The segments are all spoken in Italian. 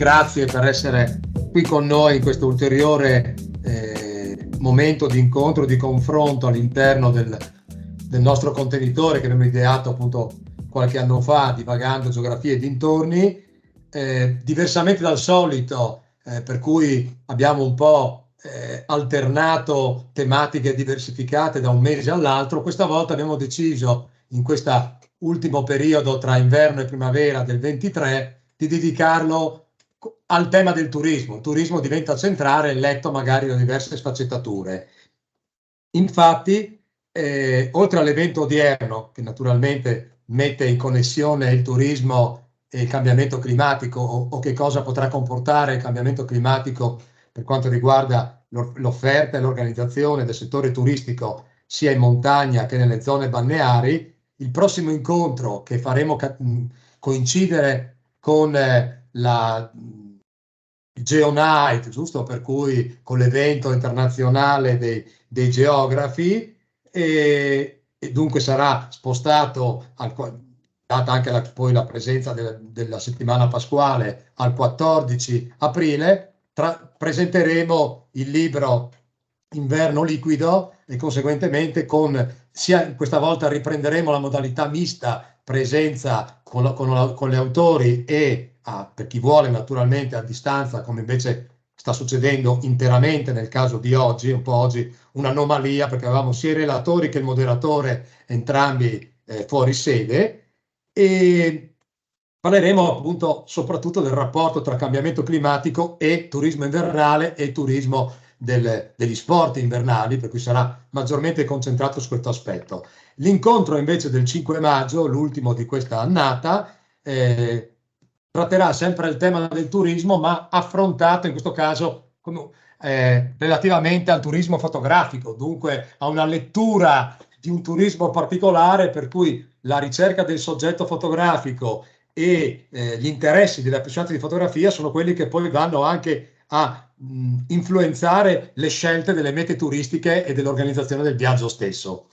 grazie per essere qui con noi in questo ulteriore momento di incontro, di confronto all'interno del nostro contenitore che abbiamo ideato appunto qualche anno fa, divagando geografia e dintorni, diversamente dal solito, per cui abbiamo un po' alternato tematiche diversificate da un mese all'altro. Questa volta abbiamo deciso, in questo ultimo periodo tra inverno e primavera del 23, di dedicarlo al tema del turismo. Il turismo diventa centrale, letto magari da diverse sfaccettature. Infatti, oltre all'evento odierno, che naturalmente mette in connessione il turismo e il cambiamento climatico, o che cosa potrà comportare il cambiamento climatico per quanto riguarda l'offerta e l'organizzazione del settore turistico sia in montagna che nelle zone balneari, il prossimo incontro che faremo coincidere con la GeoNight, giusto? Per cui con l'evento internazionale dei geografi, e dunque sarà spostato, data anche poi la presenza della settimana pasquale, al 14 aprile. Presenteremo il libro Inverno liquido e conseguentemente questa volta riprenderemo la modalità mista, presenza con gli autori e per chi vuole naturalmente a distanza, come invece sta succedendo interamente nel caso di oggi, un po' oggi un'anomalia perché avevamo sia i relatori che il moderatore entrambi fuori sede, e parleremo appunto soprattutto del rapporto tra cambiamento climatico e turismo invernale e turismo degli sport invernali, per cui sarà maggiormente concentrato su questo aspetto. L'incontro invece del 5 maggio, l'ultimo di questa annata, tratterà sempre il tema del turismo, ma affrontato in questo caso relativamente al turismo fotografico, dunque a una lettura di un turismo particolare, per cui la ricerca del soggetto fotografico e gli interessi degli appassionati di fotografia sono quelli che poi vanno anche a influenzare le scelte delle mete turistiche e dell'organizzazione del viaggio stesso.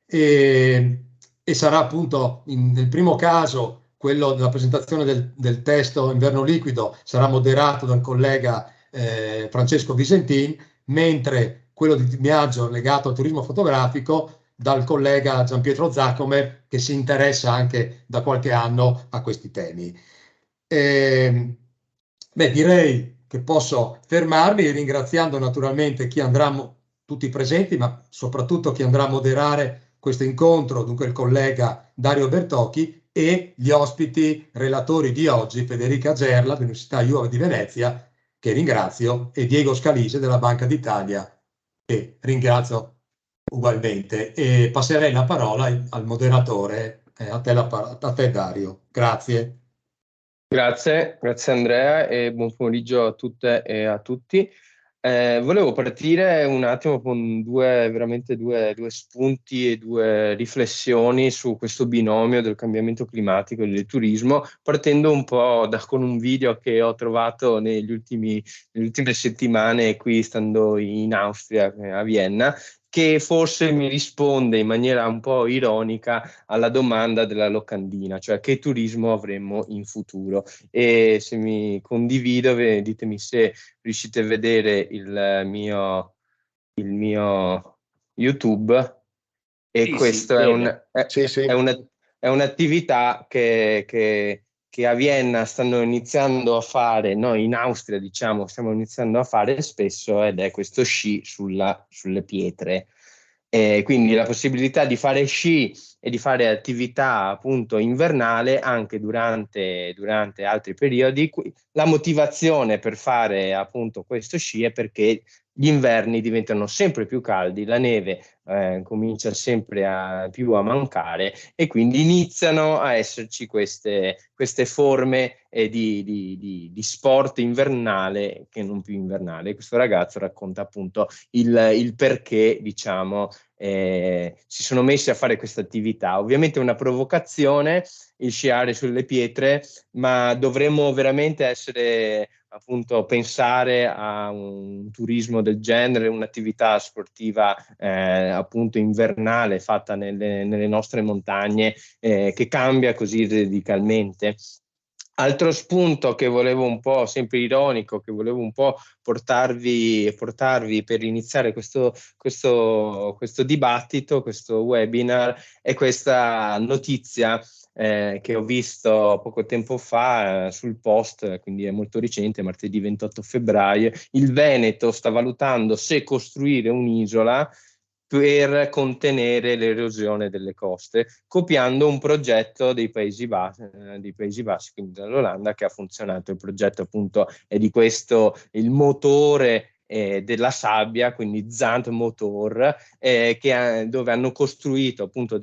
E sarà appunto nel primo caso quello della presentazione del testo Inverno liquido sarà moderato dal collega Francesco Visentin, mentre quello di viaggio legato al turismo fotografico dal collega Gianpietro Zaccomer, che si interessa anche da qualche anno a questi temi. Direi che posso fermarmi ringraziando naturalmente chi andrà, tutti presenti, ma soprattutto chi andrà a moderare questo incontro, dunque il collega Dario Bertocchi, e gli ospiti relatori di oggi, Federica Gerla dell'Università Iova di Venezia, che ringrazio, e Diego Scalise della Banca d'Italia, che ringrazio ugualmente. E passerei la parola al moderatore, a te Dario. Grazie. Grazie Andrea e buon pomeriggio a tutte e a tutti. Volevo partire un attimo con veramente due spunti e due riflessioni su questo binomio del cambiamento climatico e del turismo, partendo un po' con un video che ho trovato nelle ultime settimane qui stando in Austria, a Vienna, che forse mi risponde in maniera un po' ironica alla domanda della locandina, cioè che turismo avremmo in futuro. E se mi condivido, ditemi se riuscite a vedere il mio YouTube, e sì, questo è un'attività che a Vienna stanno iniziando a fare, noi in Austria diciamo stiamo iniziando a fare spesso, ed è questo sci sulle pietre. Quindi la possibilità di fare sci e di fare attività appunto invernale anche durante altri periodi. La motivazione per fare appunto questo sci è perché gli inverni diventano sempre più caldi, la neve comincia sempre più a mancare, e quindi iniziano a esserci queste forme di sport invernale che non più invernale. Questo ragazzo racconta appunto il perché, diciamo, si sono messi a fare questa attività. Ovviamente è una provocazione il sciare sulle pietre, ma dovremmo veramente pensare a un turismo del genere, un'attività sportiva appunto invernale fatta nelle nostre montagne, che cambia così radicalmente. Altro spunto che volevo un po', sempre ironico, che volevo un po' portarvi per iniziare questo dibattito, questo webinar, è questa notizia che ho visto poco tempo fa sul Post, quindi è molto recente, martedì 28 febbraio. Il Veneto sta valutando se costruire un'isola per contenere l'erosione delle coste, copiando un progetto dei Paesi Bassi, quindi dall'Olanda, che ha funzionato. Il progetto appunto è di questo, il motore della sabbia, quindi Zandmotor, dove hanno costruito appunto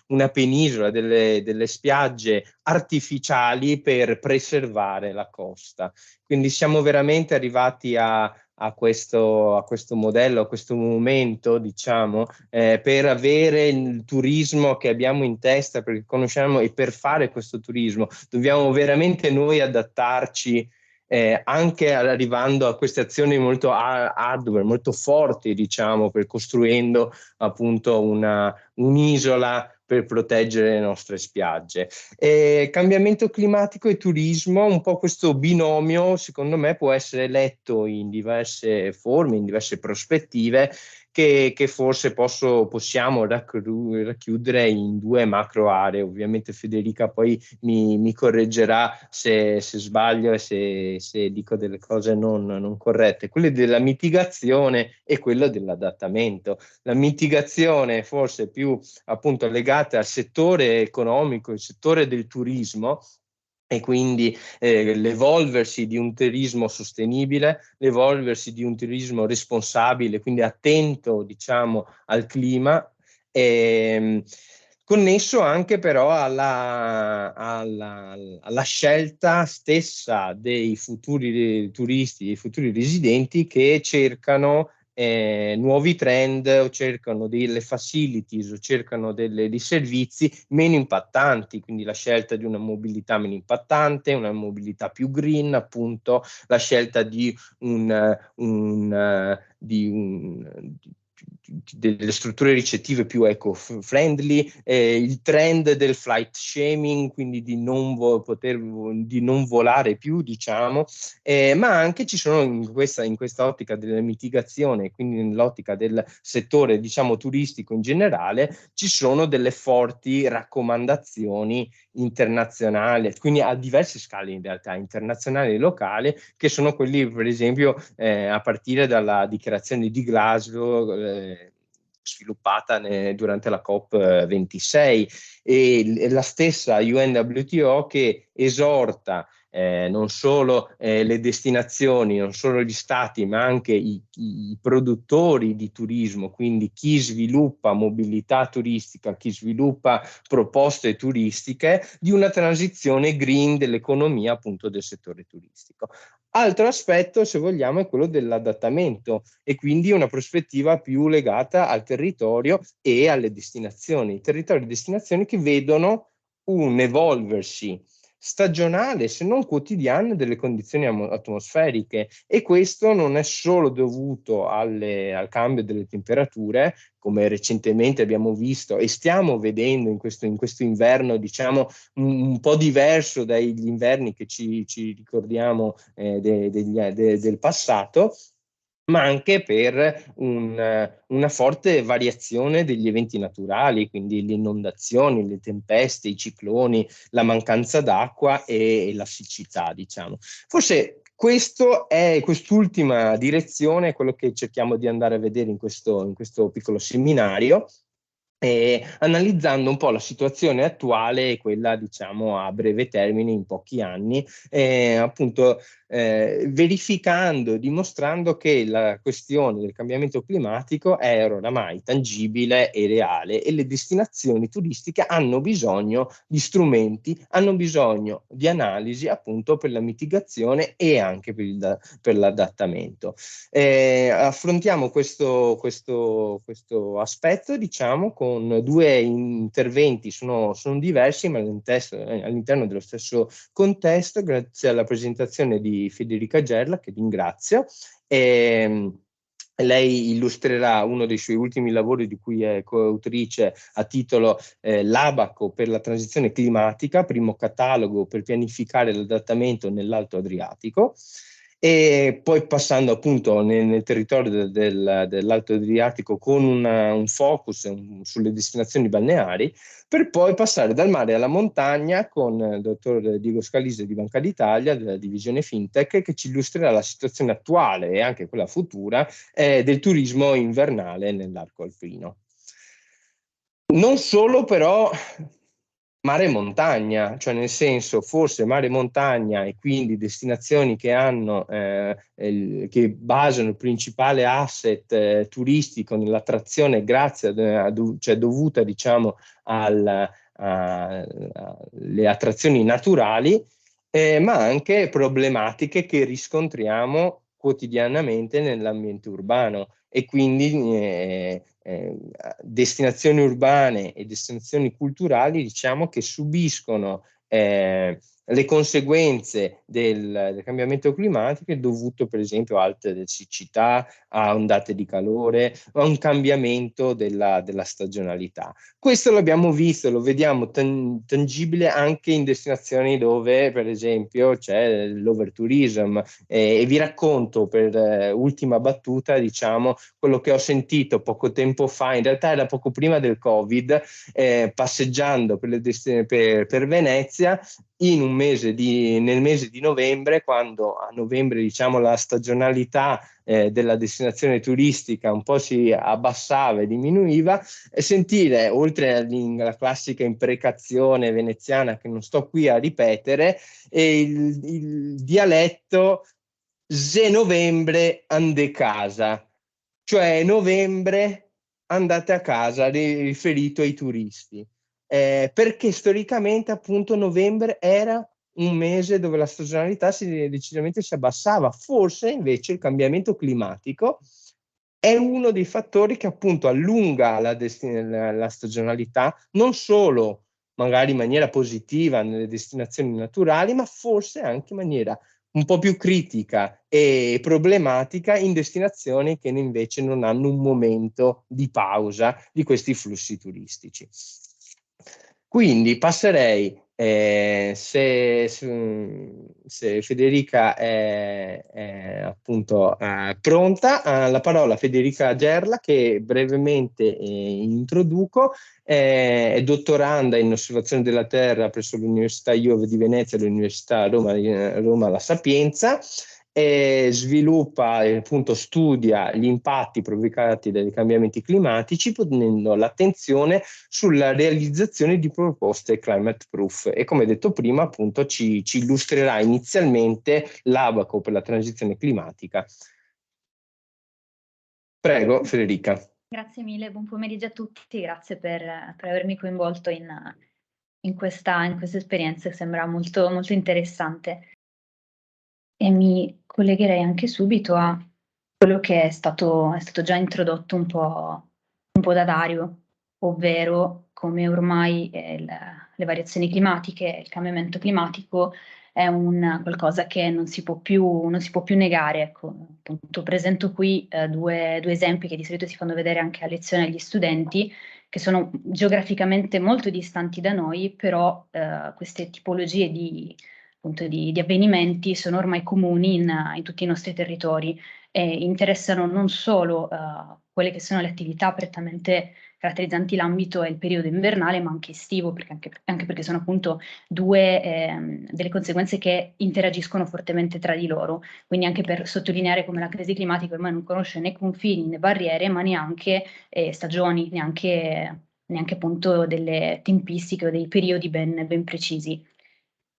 una penisola, delle spiagge artificiali per preservare la costa. Quindi siamo veramente arrivati a questo modello, a questo momento, diciamo, per avere il turismo che abbiamo in testa, perché conosciamo, e per fare questo turismo dobbiamo veramente noi adattarci, anche arrivando a queste azioni molto hardware, molto forti, diciamo, per costruendo appunto un'isola per proteggere le nostre spiagge. Cambiamento climatico e turismo, un po' questo binomio, secondo me, può essere letto in diverse forme, in diverse prospettive, che forse possiamo racchiudere in due macro aree. Ovviamente Federica poi mi correggerà se sbaglio e se dico delle cose non corrette, quelle della mitigazione e quello dell'adattamento. La mitigazione forse più appunto legate al settore economico, il settore del turismo, e quindi l'evolversi di un turismo sostenibile, l'evolversi di un turismo responsabile, quindi attento, diciamo, al clima, connesso anche però alla scelta stessa dei futuri turisti, dei futuri residenti, che cercano nuovi trend, o cercano delle facilities, o cercano dei servizi meno impattanti, quindi la scelta di una mobilità meno impattante, una mobilità più green, appunto, la scelta delle strutture ricettive più eco-friendly, il trend del flight shaming, quindi di non volare più, diciamo, ma anche ci sono in questa ottica della mitigazione, quindi nell'ottica del settore, diciamo, turistico in generale, ci sono delle forti raccomandazioni internazionali, quindi a diverse scale in realtà, internazionali e locali, che sono quelli, per esempio, a partire dalla dichiarazione di Glasgow, sviluppata durante la COP26, e la stessa UNWTO, che esorta non solo le destinazioni, non solo gli stati, ma anche i produttori di turismo, quindi chi sviluppa mobilità turistica, chi sviluppa proposte turistiche, di una transizione green dell'economia, appunto, del settore turistico. Altro aspetto, se vogliamo, è quello dell'adattamento, e quindi una prospettiva più legata al territorio e alle destinazioni, territori e destinazioni che vedono un evolversi stagionale, se non quotidiano, delle condizioni atmosferiche, e questo non è solo dovuto al cambio delle temperature, come recentemente abbiamo visto e stiamo vedendo in questo inverno, diciamo, un po' diverso dagli inverni che ci ricordiamo del passato, ma anche per una forte variazione degli eventi naturali, quindi le inondazioni, le tempeste, i cicloni, la mancanza d'acqua e la siccità, diciamo. Forse quest'ultima direzione è quello che cerchiamo di andare a vedere in questo piccolo seminario, analizzando un po' la situazione attuale e quella, diciamo, a breve termine, in pochi anni, appunto, verificando, dimostrando che la questione del cambiamento climatico è oramai tangibile e reale, e le destinazioni turistiche hanno bisogno di strumenti, hanno bisogno di analisi, appunto, per la mitigazione e anche per l'adattamento. Affrontiamo questo aspetto, diciamo, con due interventi, sono diversi, ma all'interno dello stesso contesto, grazie alla presentazione di Federica Gerla, che ringrazio. Lei illustrerà uno dei suoi ultimi lavori di cui è coautrice a titolo L'Abaco per la transizione climatica, primo catalogo per pianificare l'adattamento nell'Alto Adriatico, e poi passando appunto nel territorio dell'Alto Adriatico con un focus sulle destinazioni balneari, per poi passare dal mare alla montagna con il dottor Diego Scalise di Banca d'Italia, della divisione FinTech, che ci illustrerà la situazione attuale e anche quella futura del turismo invernale nell'arco alpino. Non solo però mare e montagna, cioè nel senso forse mare e montagna e quindi destinazioni che hanno che basano il principale asset turistico nell'attrazione grazie cioè dovuta diciamo alle attrazioni naturali, ma anche problematiche che riscontriamo quotidianamente nell'ambiente urbano, e quindi destinazioni urbane e destinazioni culturali, diciamo, che subiscono le conseguenze del cambiamento climatico dovuto per esempio a alte siccità, a ondate di calore, a un cambiamento della stagionalità. Questo l'abbiamo visto, lo vediamo tangibile anche in destinazioni dove per esempio c'è l'overtourism, e vi racconto per ultima battuta, diciamo, quello che ho sentito poco tempo fa, in realtà era poco prima del Covid, passeggiando per Venezia nel mese di novembre, quando a novembre diciamo la stagionalità della destinazione turistica un po' si abbassava e diminuiva, e sentire, oltre alla classica imprecazione veneziana che non sto qui a ripetere, il dialetto "se novembre ande casa", cioè novembre andate a casa, riferito ai turisti, perché storicamente appunto novembre era un mese dove la stagionalità decisamente si abbassava. Forse invece il cambiamento climatico è uno dei fattori che appunto allunga la stagionalità, non solo magari in maniera positiva nelle destinazioni naturali, ma forse anche in maniera un po' più critica e problematica in destinazioni che invece non hanno un momento di pausa di questi flussi turistici. Quindi passerei, se Federica è appunto pronta, la parola a Federica Gerla, che brevemente introduco. È dottoranda in osservazione della Terra presso l'Università Iove di Venezia e l'Università Roma La Sapienza, e sviluppa appunto studia gli impatti provocati dai cambiamenti climatici, ponendo l'attenzione sulla realizzazione di proposte climate proof, e come detto prima appunto ci illustrerà inizialmente l'Abaco per la transizione climatica. Prego Federica. Grazie mille, buon pomeriggio a tutti, grazie per avermi coinvolto in questa esperienza che sembra molto, molto interessante. E mi collegherei anche subito a quello che è stato già introdotto un po' da Dario, ovvero come ormai le variazioni climatiche, il cambiamento climatico è un qualcosa che non si può più negare. Ecco, appunto, presento qui due esempi che di solito si fanno vedere anche a lezione agli studenti, che sono geograficamente molto distanti da noi, però queste tipologie di avvenimenti sono ormai comuni in tutti i nostri territori e interessano non solo quelle che sono le attività prettamente caratterizzanti l'ambito e il periodo invernale, ma anche estivo, anche perché sono appunto delle conseguenze che interagiscono fortemente tra di loro. Quindi anche per sottolineare come la crisi climatica ormai non conosce né confini né barriere, ma neanche stagioni, neanche appunto delle tempistiche o dei periodi ben precisi.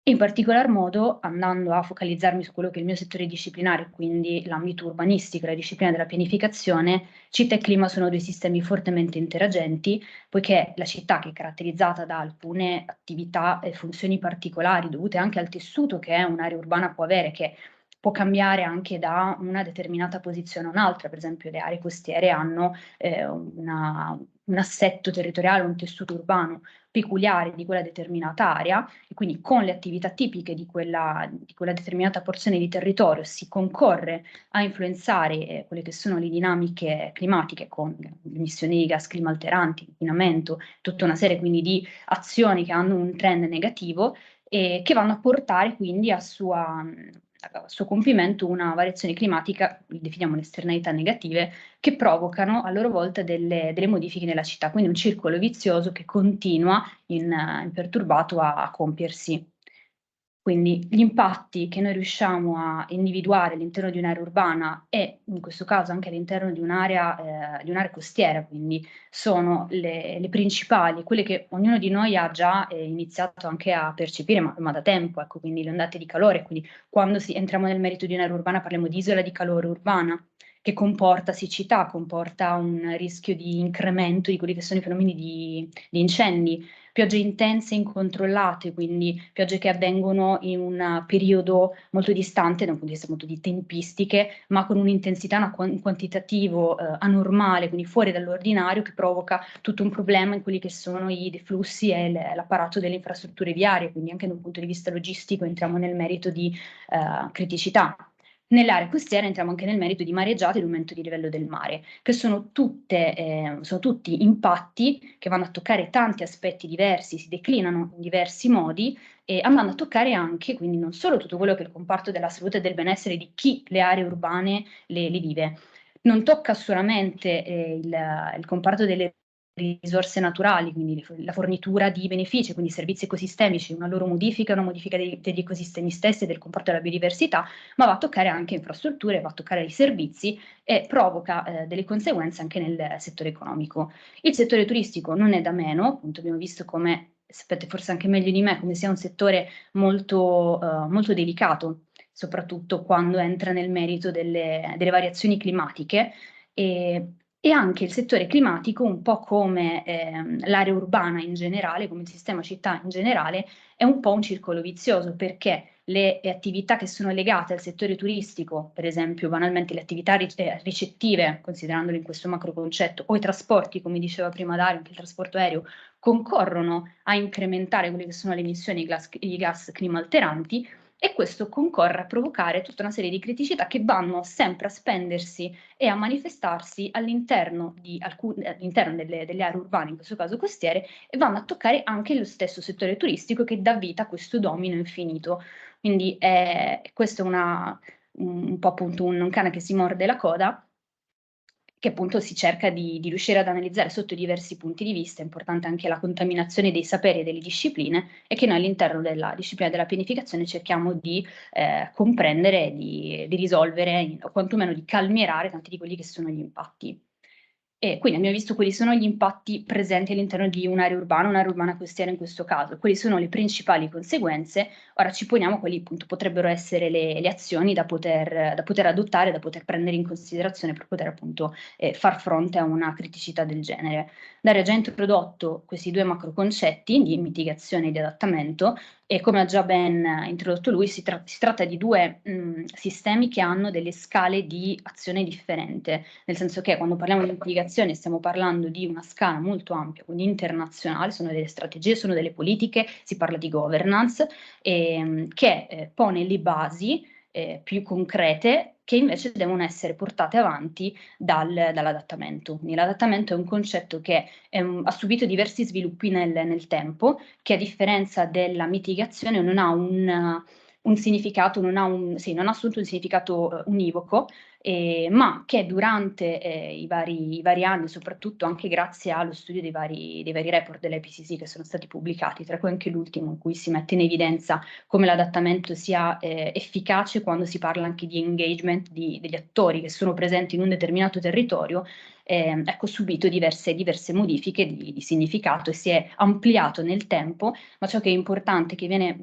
In particolar modo, andando a focalizzarmi su quello che è il mio settore disciplinare, quindi l'ambito urbanistico e la disciplina della pianificazione, città e clima sono due sistemi fortemente interagenti, poiché la città, che è caratterizzata da alcune attività e funzioni particolari dovute anche al tessuto che un'area urbana può avere, che può cambiare anche da una determinata posizione a un'altra. Per esempio, le aree costiere hanno un assetto territoriale, un tessuto urbano peculiare di quella determinata area, e quindi con le attività tipiche di quella determinata porzione di territorio si concorre a influenzare quelle che sono le dinamiche climatiche con l'emissione di gas climalteranti, inquinamento, tutta una serie quindi di azioni che hanno un trend negativo e che vanno a portare quindi a suo compimento una variazione climatica, definiamo le esternalità negative, che provocano a loro volta delle modifiche nella città, quindi un circolo vizioso che continua imperturbato a compiersi. Quindi gli impatti che noi riusciamo a individuare all'interno di un'area urbana e in questo caso anche all'interno di un'area costiera, quindi sono le principali, quelle che ognuno di noi ha già iniziato anche a percepire, ma da tempo, ecco, quindi le ondate di calore, quindi quando entriamo nel merito di un'area urbana parliamo di isola di calore urbana, che comporta siccità, comporta un rischio di incremento di quelli che sono i fenomeni di incendi, piogge intense e incontrollate, quindi piogge che avvengono in un periodo molto distante da un punto di vista molto di tempistiche, ma con un'intensità, un quantitativo anormale, quindi fuori dall'ordinario, che provoca tutto un problema in quelli che sono i deflussi e l'apparato delle infrastrutture viarie, quindi anche da un punto di vista logistico entriamo nel merito di criticità. Nell'area costiera entriamo anche nel merito di mareggiate e l'aumento di livello del mare, che sono tutti impatti che vanno a toccare tanti aspetti diversi, si declinano in diversi modi, andando a toccare anche, quindi non solo tutto quello che è il comparto della salute e del benessere di chi le aree urbane le vive, non tocca solamente il comparto delle risorse naturali, quindi la fornitura di benefici, quindi servizi ecosistemici, una loro modifica, una modifica degli ecosistemi stessi e del comparto della biodiversità, ma va a toccare anche infrastrutture, va a toccare i servizi e provoca delle conseguenze anche nel settore economico. Il settore turistico non è da meno, appunto abbiamo visto come, sapete forse anche meglio di me, come sia un settore molto delicato, soprattutto quando entra nel merito delle variazioni climatiche. E anche il settore climatico, un po' come l'area urbana in generale, come il sistema città in generale, è un po' un circolo vizioso, perché le attività che sono legate al settore turistico, per esempio banalmente le attività ricettive, considerandole in questo macro concetto, o i trasporti, come diceva prima Dario, anche il trasporto aereo, concorrono a incrementare quelle che sono le emissioni di gas climalteranti, e questo concorre a provocare tutta una serie di criticità che vanno sempre a spendersi e a manifestarsi all'interno delle aree urbane, in questo caso costiere, e vanno a toccare anche lo stesso settore turistico che dà vita a questo domino infinito. Quindi questo è un po' appunto un cane che si morde la coda, che appunto si cerca di riuscire ad analizzare sotto diversi punti di vista. È importante anche la contaminazione dei saperi e delle discipline, e che noi all'interno della disciplina della pianificazione cerchiamo di comprendere, di risolvere, o quantomeno di calmierare tanti di quelli che sono gli impatti. E quindi abbiamo visto quali sono gli impatti presenti all'interno di un'area urbana costiera in questo caso, quali sono le principali conseguenze. Ora ci poniamo quali appunto potrebbero essere le azioni da poter adottare, da poter prendere in considerazione per poter appunto far fronte a una criticità del genere. Dario ha già introdotto questi due macro concetti di mitigazione e di adattamento, e come ha già ben introdotto lui, si tratta di due sistemi che hanno delle scale di azione differente, nel senso che quando parliamo di mitigazione stiamo parlando di una scala molto ampia, quindi internazionale, sono delle strategie, sono delle politiche, si parla di governance, che pone le basi più concrete, che invece devono essere portate avanti dall'adattamento. Quindi l'adattamento è un concetto che ha subito diversi sviluppi nel tempo, che a differenza della mitigazione non ha un significato, non ha assunto un significato univoco, ma che durante i vari anni, soprattutto anche grazie allo studio dei vari report dell'IPCC che sono stati pubblicati, tra cui anche l'ultimo in cui si mette in evidenza come l'adattamento sia efficace quando si parla anche di engagement degli attori che sono presenti in un determinato territorio, ecco, subito diverse modifiche di significato e si è ampliato nel tempo, ma ciò che è importante, che viene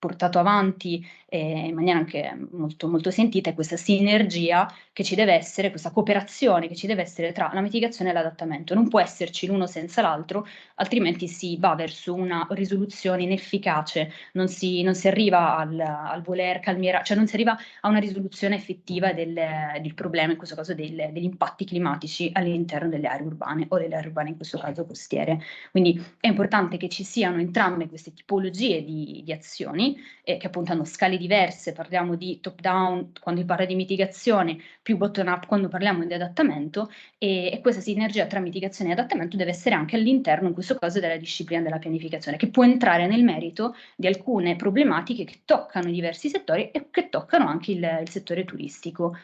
portato avanti in maniera anche molto, molto sentita è questa sinergia che ci deve essere, questa cooperazione che ci deve essere tra la mitigazione e l'adattamento. Non può esserci l'uno senza l'altro, altrimenti si va verso una risoluzione inefficace, non si arriva al voler calmierare, cioè non si arriva a una risoluzione effettiva del problema, in questo caso degli impatti climatici all'interno delle aree urbane o delle aree urbane in questo caso costiere. Quindi è importante che ci siano entrambe queste tipologie di azioni che appunto hanno scale diverse, parliamo di top down quando si parla di mitigazione, più bottom up quando parliamo di adattamento, e questa sinergia tra mitigazione e adattamento deve essere anche all'interno in questo caso della disciplina della pianificazione, che può entrare nel merito di alcune problematiche che toccano i diversi settori e che toccano anche il settore turistico.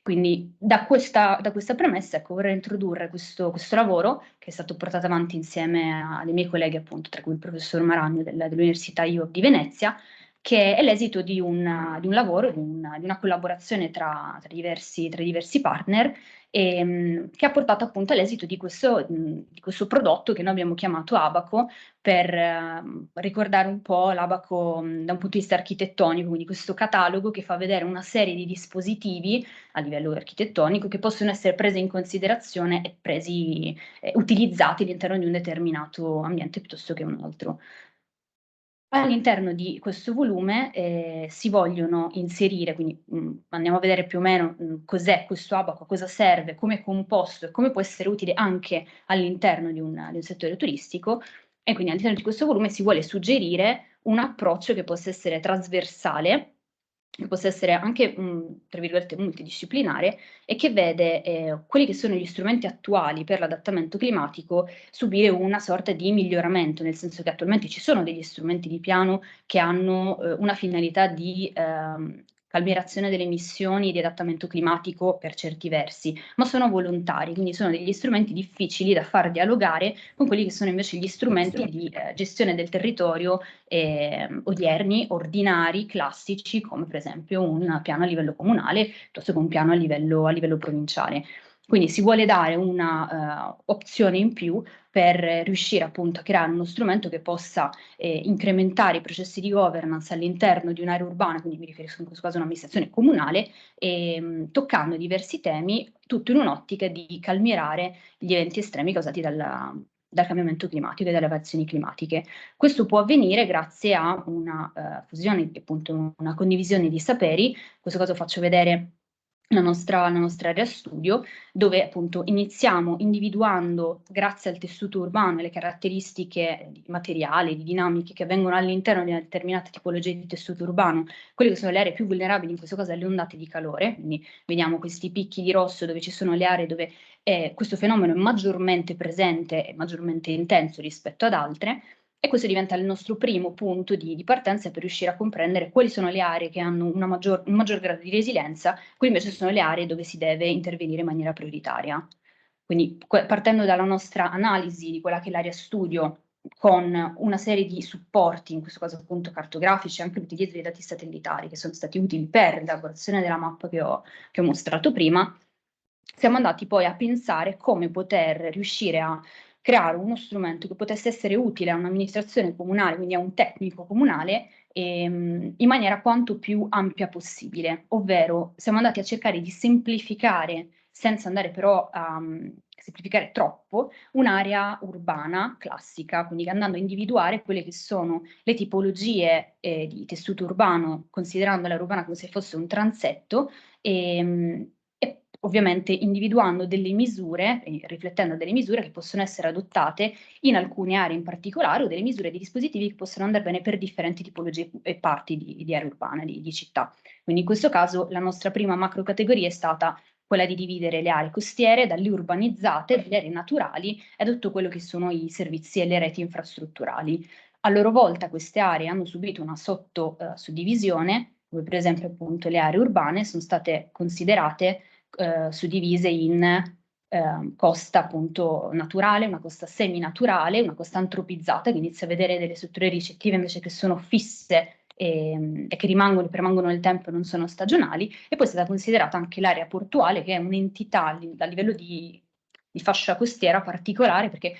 Quindi da questa premessa, ecco, vorrei introdurre questo lavoro che è stato portato avanti insieme a dei miei colleghi, appunto, tra cui il professor Maragno dell'Università IUOP di Venezia, che è l'esito di un lavoro, di una collaborazione tra diversi partner, che ha portato appunto all'esito di questo prodotto che noi abbiamo chiamato Abaco, per ricordare un po' l'Abaco da un punto di vista architettonico, quindi questo catalogo che fa vedere una serie di dispositivi a livello architettonico che possono essere presi in considerazione e utilizzati all'interno di un determinato ambiente piuttosto che un altro. All'interno di questo volume si vogliono inserire, quindi andiamo a vedere più o meno cos'è questo Abaco, cosa serve, come è composto e come può essere utile anche all'interno di un settore turistico, e quindi all'interno di questo volume si vuole suggerire un approccio che possa essere trasversale, che possa essere anche, tra virgolette, multidisciplinare, e che vede quelli che sono gli strumenti attuali per l'adattamento climatico subire una sorta di miglioramento, nel senso che attualmente ci sono degli strumenti di piano che hanno una finalità di calmierazione delle emissioni e di adattamento climatico per certi versi, ma sono volontari, quindi sono degli strumenti difficili da far dialogare con quelli che sono invece gli strumenti di gestione del territorio odierni, ordinari, classici, come per esempio un piano a livello comunale piuttosto che un piano a livello provinciale. Quindi si vuole dare una opzione in più per riuscire appunto a creare uno strumento che possa incrementare i processi di governance all'interno di un'area urbana, quindi mi riferisco in questo caso a un'amministrazione comunale, toccando diversi temi, tutto in un'ottica di calmierare gli eventi estremi causati dal cambiamento climatico e dalle variazioni climatiche. Questo può avvenire grazie a una fusione, appunto una condivisione di saperi. In questo caso faccio vedere la nostra area studio, dove appunto iniziamo individuando, grazie al tessuto urbano e le caratteristiche di materiali, di dinamiche che avvengono all'interno di una determinata tipologia di tessuto urbano, quelle che sono le aree più vulnerabili, in questo caso alle ondate di calore. Quindi vediamo questi picchi di rosso dove ci sono le aree dove questo fenomeno è maggiormente presente e maggiormente intenso rispetto ad altre, e questo diventa il nostro primo punto di partenza per riuscire a comprendere quali sono le aree che hanno un maggior grado di resilienza, quali invece sono le aree dove si deve intervenire in maniera prioritaria. Quindi partendo dalla nostra analisi di quella che è l'area studio, con una serie di supporti, in questo caso appunto cartografici, anche l'utilizzo dei dati satellitari che sono stati utili per l'elaborazione della mappa che ho mostrato prima, siamo andati poi a pensare come poter riuscire a creare uno strumento che potesse essere utile a un'amministrazione comunale, quindi a un tecnico comunale, in maniera quanto più ampia possibile, ovvero siamo andati a cercare di semplificare, senza andare però a semplificare troppo, un'area urbana classica, quindi andando a individuare quelle che sono le tipologie di tessuto urbano, considerando l'area urbana come se fosse un transetto, e ovviamente individuando delle misure, riflettendo delle misure che possono essere adottate in alcune aree in particolare, o delle misure di dispositivi che possono andare bene per differenti tipologie e parti di aree urbane, di città. Quindi in questo caso la nostra prima macro categoria è stata quella di dividere le aree costiere dalle urbanizzate, dalle aree naturali e da tutto quello che sono i servizi e le reti infrastrutturali. A loro volta queste aree hanno subito una suddivisione, dove per esempio appunto le aree urbane sono state considerate suddivise in costa appunto naturale, una costa seminaturale, una costa antropizzata, che inizia a vedere delle strutture ricettive invece che sono fisse e che permangono nel tempo e non sono stagionali, e poi è stata considerata anche l'area portuale, che è un'entità a livello di fascia costiera particolare, perché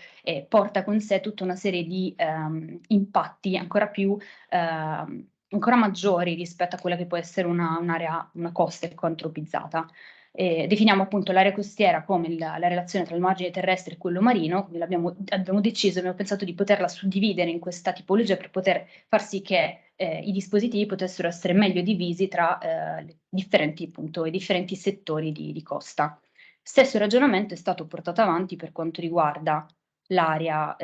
porta con sé tutta una serie di impatti ancora più ancora maggiori rispetto a quella che può essere un'area, una costa antropizzata. Definiamo appunto l'area costiera come la relazione tra il margine terrestre e quello marino, quindi abbiamo pensato di poterla suddividere in questa tipologia per poter far sì che i dispositivi potessero essere meglio divisi tra i differenti settori di costa. Stesso ragionamento è stato portato avanti per quanto riguarda l'area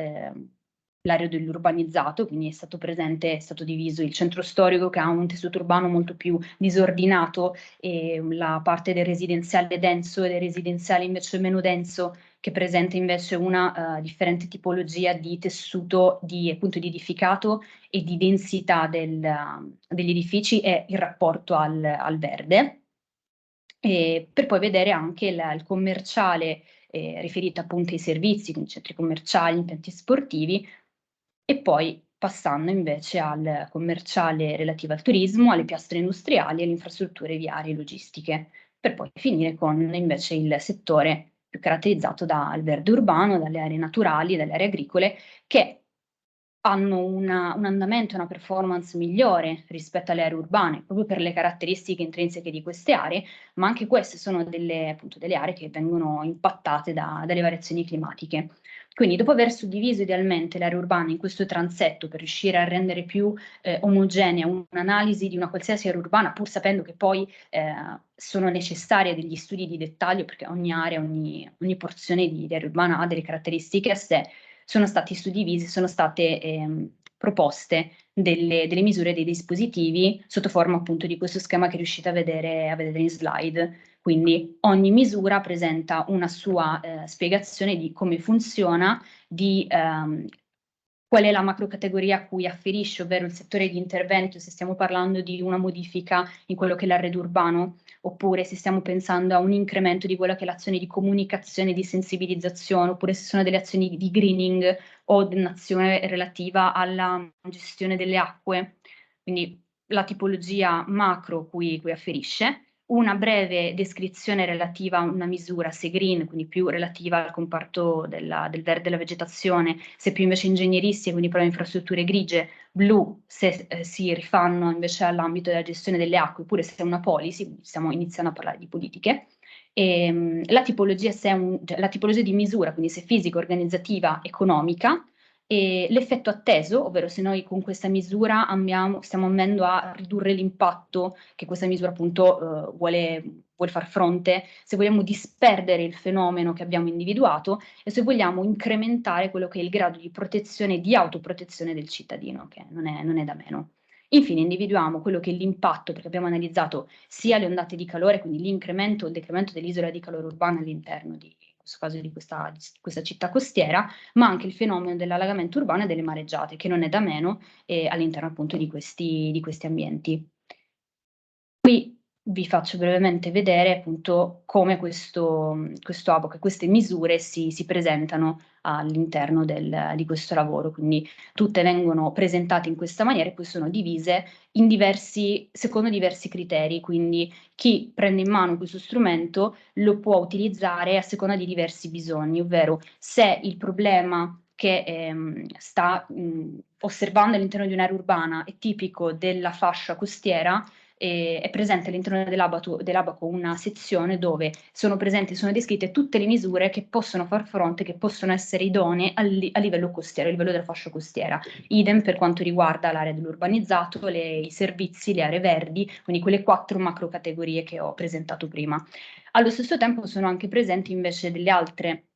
dell'urbanizzato, quindi è stato diviso il centro storico che ha un tessuto urbano molto più disordinato e la parte del residenziale denso e del residenziale invece meno denso, che presenta invece una differente tipologia di tessuto appunto di edificato e di densità degli edifici e il rapporto al verde. Per poi vedere anche il commerciale riferito appunto ai servizi, quindi centri commerciali, impianti sportivi, e poi passando invece al commerciale relativo al turismo, alle piastre industriali e alle infrastrutture viarie e logistiche, per poi finire con invece il settore più caratterizzato dal verde urbano, dalle aree naturali, dalle aree agricole, che hanno un andamento e una performance migliore rispetto alle aree urbane, proprio per le caratteristiche intrinseche di queste aree, ma anche queste sono appunto, delle aree che vengono impattate dalle variazioni climatiche. Quindi dopo aver suddiviso idealmente le aree urbane in questo transetto per riuscire a rendere più omogenea un'analisi di una qualsiasi area urbana, pur sapendo che poi sono necessarie degli studi di dettaglio, perché ogni area, ogni porzione di area urbana ha delle caratteristiche a sé, sono stati suddivisi, sono state proposte delle misure dei dispositivi sotto forma appunto di questo schema che riuscite a vedere in slide. Quindi ogni misura presenta una sua spiegazione di come funziona, di qual è la macrocategoria a cui afferisce, ovvero il settore di intervento, se stiamo parlando di una modifica in quello che è l'arredo urbano, oppure se stiamo pensando a un incremento di quella che è l'azione di comunicazione, di sensibilizzazione, oppure se sono delle azioni di greening o un'azione relativa alla gestione delle acque. Quindi la tipologia macro cui afferisce, una breve descrizione relativa a una misura, se green, quindi più relativa al comparto del verde della vegetazione, se più invece ingegneristica, quindi proprio infrastrutture grigie, blu se si rifanno invece all'ambito della gestione delle acque, oppure se è una policy, stiamo iniziando a parlare di politiche. La tipologia di misura, quindi se fisica, organizzativa, economica, e l'effetto atteso, ovvero se noi con questa misura stiamo andando a ridurre l'impatto che questa misura appunto vuole far fronte, se vogliamo disperdere il fenomeno che abbiamo individuato e se vogliamo incrementare quello che è il grado di protezione e di autoprotezione del cittadino, che non è da meno. Infine individuiamo quello che è l'impatto, perché abbiamo analizzato sia le ondate di calore, quindi l'incremento o il decremento dell'isola di calore urbana all'interno in questo caso di questa città costiera, ma anche il fenomeno dell'allagamento urbano e delle mareggiate, che non è da meno all'interno appunto di questi ambienti. Qui vi faccio brevemente vedere appunto come questo ABOC e queste misure si presentano all'interno di questo lavoro, quindi tutte vengono presentate in questa maniera e poi sono divise secondo diversi criteri, quindi chi prende in mano questo strumento lo può utilizzare a seconda di diversi bisogni, ovvero se il problema che sta osservando all'interno di un'area urbana è tipico della fascia costiera, è presente all'interno dell'abaco una sezione dove sono descritte tutte le misure che possono far fronte, che possono essere idonee a livello costiero, a livello della fascia costiera. Idem per quanto riguarda l'area dell'urbanizzato, i servizi, le aree verdi, quindi quelle 4 macro categorie che ho presentato prima. Allo stesso tempo sono anche presenti invece delle altre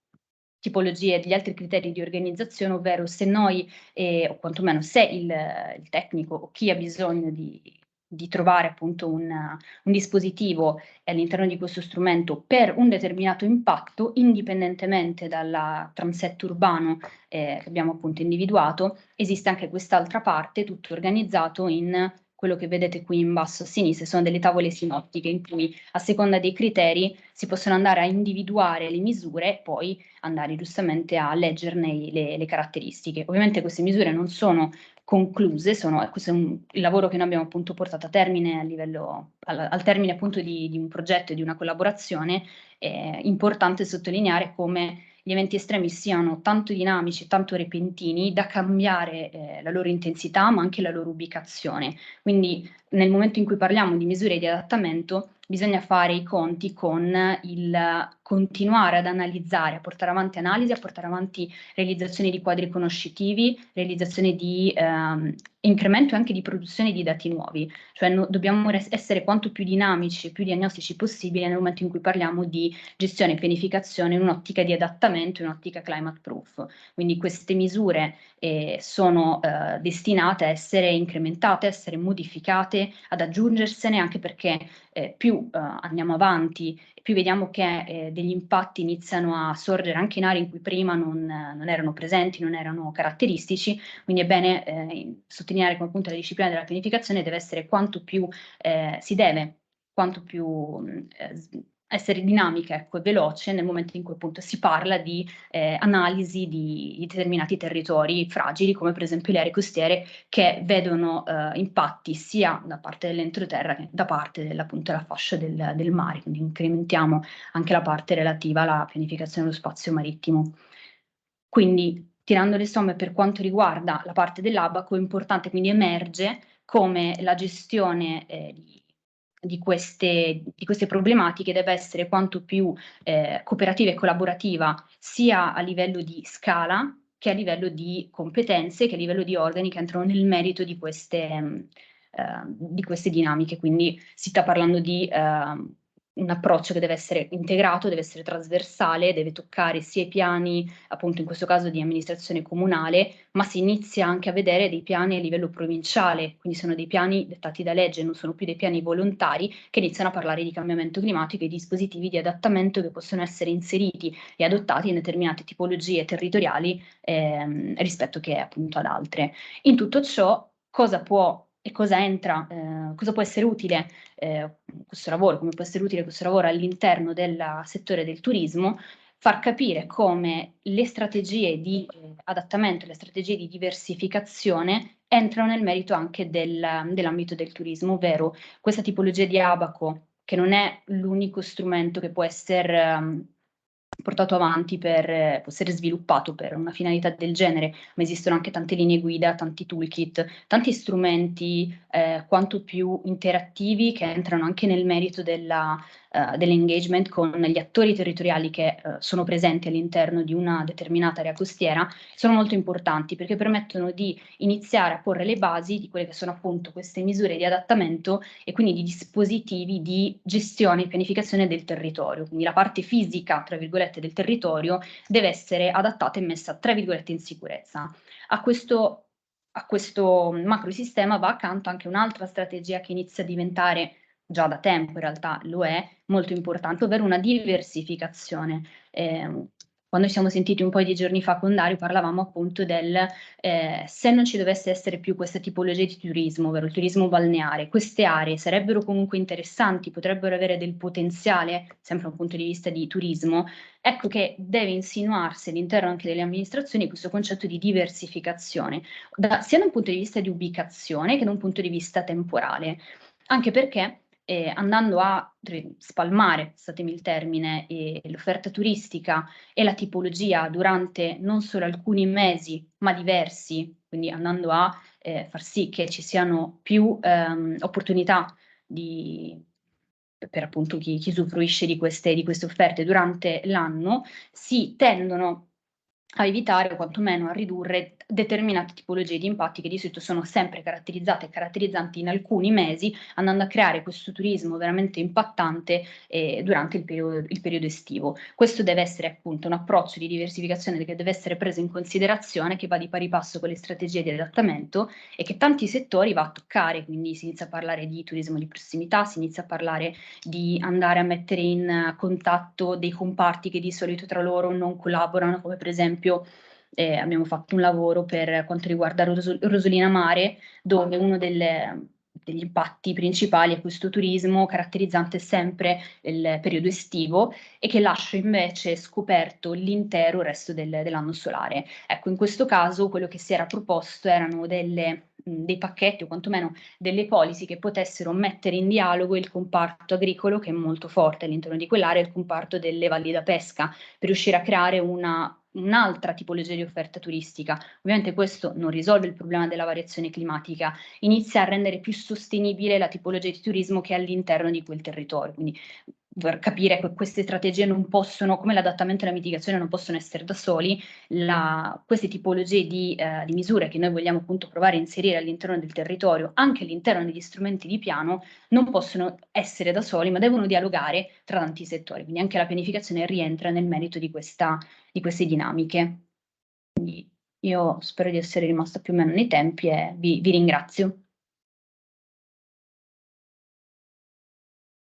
tipologie, degli altri criteri di organizzazione, ovvero se noi, o quantomeno se il tecnico o chi ha bisogno di trovare appunto un dispositivo all'interno di questo strumento per un determinato impatto, indipendentemente dal transetto urbano che abbiamo appunto individuato, esiste anche quest'altra parte, tutto organizzato in quello che vedete qui in basso a sinistra, sono delle tavole sinottiche in cui a seconda dei criteri si possono andare a individuare le misure e poi andare giustamente a leggerne le caratteristiche. Ovviamente queste misure non sono concluse, questo è il lavoro che noi abbiamo appunto portato a termine al termine appunto di un progetto e di una collaborazione. È importante sottolineare come gli eventi estremi siano tanto dinamici, tanto repentini, da cambiare la loro intensità, ma anche la loro ubicazione. Quindi nel momento in cui parliamo di misure di adattamento, bisogna fare i conti con il continuare ad analizzare, a portare avanti analisi, a portare avanti realizzazione di quadri conoscitivi, realizzazione di incremento e anche di produzione di dati nuovi. Cioè dobbiamo essere quanto più dinamici e più diagnostici possibile nel momento in cui parliamo di gestione e pianificazione in un'ottica di adattamento, in un'ottica climate proof. Quindi queste misure sono destinate a essere incrementate, a essere modificate, ad aggiungersene, anche perché più andiamo avanti, più vediamo che degli impatti iniziano a sorgere anche in aree in cui prima non erano presenti, non erano caratteristici. Quindi è bene sottolineare come appunto la disciplina della pianificazione deve essere quanto più essere dinamica, ecco, e veloce nel momento in cui appunto si parla di analisi di determinati territori fragili, come per esempio le aree costiere, che vedono impatti sia da parte dell'entroterra che da parte della fascia del mare. Quindi incrementiamo anche la parte relativa alla pianificazione dello spazio marittimo. Quindi, tirando le somme per quanto riguarda la parte dell'Abaco, è importante, quindi emerge come la gestione di queste problematiche deve essere quanto più cooperativa e collaborativa, sia a livello di scala che a livello di competenze, che a livello di organi che entrano nel merito di queste dinamiche. Quindi si sta parlando di un approccio che deve essere integrato, deve essere trasversale, deve toccare sia i piani, appunto in questo caso di amministrazione comunale, ma si inizia anche a vedere dei piani a livello provinciale, quindi sono dei piani dettati da legge, non sono più dei piani volontari che iniziano a parlare di cambiamento climatico e dispositivi di adattamento che possono essere inseriti e adottati in determinate tipologie territoriali rispetto che appunto ad altre. In tutto ciò, cosa può e cosa entra, cosa può essere utile questo lavoro, come può essere utile questo lavoro all'interno del settore del turismo, far capire come le strategie di adattamento, le strategie di diversificazione entrano nel merito anche dell'ambito del turismo, ovvero questa tipologia di abaco, che non è l'unico strumento che può essere portato avanti può essere sviluppato per una finalità del genere, ma esistono anche tante linee guida, tanti toolkit, tanti strumenti quanto più interattivi che entrano anche nel merito dell'engagement con gli attori territoriali che sono presenti all'interno di una determinata area costiera. Sono molto importanti perché permettono di iniziare a porre le basi di quelle che sono appunto queste misure di adattamento e quindi di dispositivi di gestione e pianificazione del territorio. Quindi la parte fisica, tra virgolette, del territorio deve essere adattata e messa, tra virgolette, in sicurezza. A questo macrosistema va accanto anche un'altra strategia che inizia a diventare, già da tempo in realtà lo è, molto importante, ovvero una diversificazione. Quando ci siamo sentiti un po' di giorni fa con Dario parlavamo appunto del se non ci dovesse essere più questa tipologia di turismo, ovvero il turismo balneare, queste aree sarebbero comunque interessanti, potrebbero avere del potenziale, sempre da un punto di vista di turismo. Ecco che deve insinuarsi all'interno anche delle amministrazioni questo concetto di diversificazione, sia da un punto di vista di ubicazione che da un punto di vista temporale, anche perché andando a spalmare, passatemi il termine, l'offerta turistica e la tipologia durante non solo alcuni mesi, ma diversi, quindi andando a far sì che ci siano più opportunità per appunto chi usufruisce di queste offerte durante l'anno, si tendono a evitare o quantomeno a ridurre determinate tipologie di impatti che di solito sono sempre caratterizzate e caratterizzanti in alcuni mesi, andando a creare questo turismo veramente impattante durante il periodo estivo. Questo deve essere appunto un approccio di diversificazione che deve essere preso in considerazione, che va di pari passo con le strategie di adattamento e che tanti settori va a toccare, quindi si inizia a parlare di turismo di prossimità, si inizia a parlare di andare a mettere in contatto dei comparti che di solito tra loro non collaborano, come per esempio abbiamo fatto un lavoro per quanto riguarda Rosolina Mare, dove uno degli impatti principali a questo turismo caratterizzante sempre il periodo estivo e che lascia invece scoperto l'intero resto dell'anno solare. Ecco, in questo caso quello che si era proposto erano dei pacchetti o quantomeno delle policy che potessero mettere in dialogo il comparto agricolo, che è molto forte all'interno di quell'area, e il comparto delle valli da pesca, per riuscire a creare un'altra tipologia di offerta turistica. Ovviamente questo non risolve il problema della variazione climatica, inizia a rendere più sostenibile la tipologia di turismo che è all'interno di quel territorio. Quindi per capire che queste strategie non possono, come l'adattamento e la mitigazione, non possono essere da soli, queste tipologie di misure che noi vogliamo appunto provare a inserire all'interno del territorio, anche all'interno degli strumenti di piano, non possono essere da soli, ma devono dialogare tra tanti settori. Quindi anche la pianificazione rientra nel merito di queste dinamiche. Quindi io spero di essere rimasta più o meno nei tempi e vi ringrazio.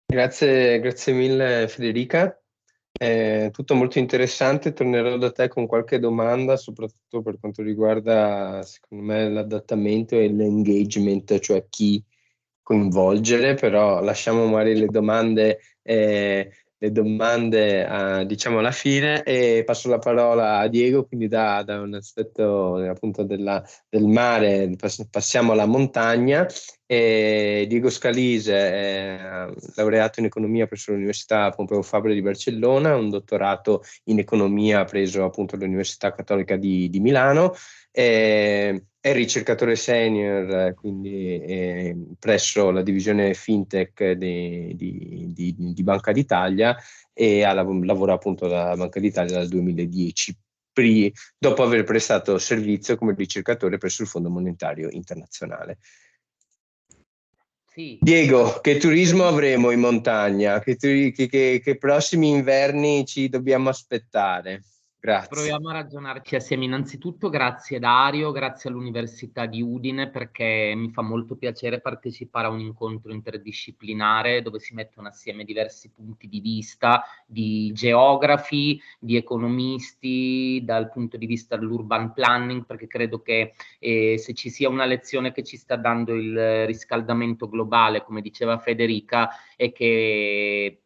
Grazie mille Federica, è tutto molto interessante, tornerò da te con qualche domanda, soprattutto per quanto riguarda, secondo me, l'adattamento e l'engagement, cioè chi coinvolgere, però lasciamo magari le domande diciamo alla fine, e passo la parola a Diego, quindi da un aspetto appunto del mare passiamo alla montagna. Diego Scalise è laureato in economia presso l'Università Pompeu Fabra di Barcellona, un dottorato in economia preso appunto all'Università Cattolica di Milano. È ricercatore senior, quindi presso la divisione fintech di Banca d'Italia, e lavora appunto alla Banca d'Italia dal 2010, dopo aver prestato servizio come ricercatore presso il Fondo Monetario Internazionale. Sì. Diego, che turismo avremo in montagna? Che prossimi inverni ci dobbiamo aspettare? Grazie. Proviamo a ragionarci assieme. Innanzitutto grazie Dario, grazie all'Università di Udine, perché mi fa molto piacere partecipare a un incontro interdisciplinare dove si mettono assieme diversi punti di vista di geografi, di economisti, dal punto di vista dell'urban planning, perché credo che se ci sia una lezione che ci sta dando il riscaldamento globale, come diceva Federica, è che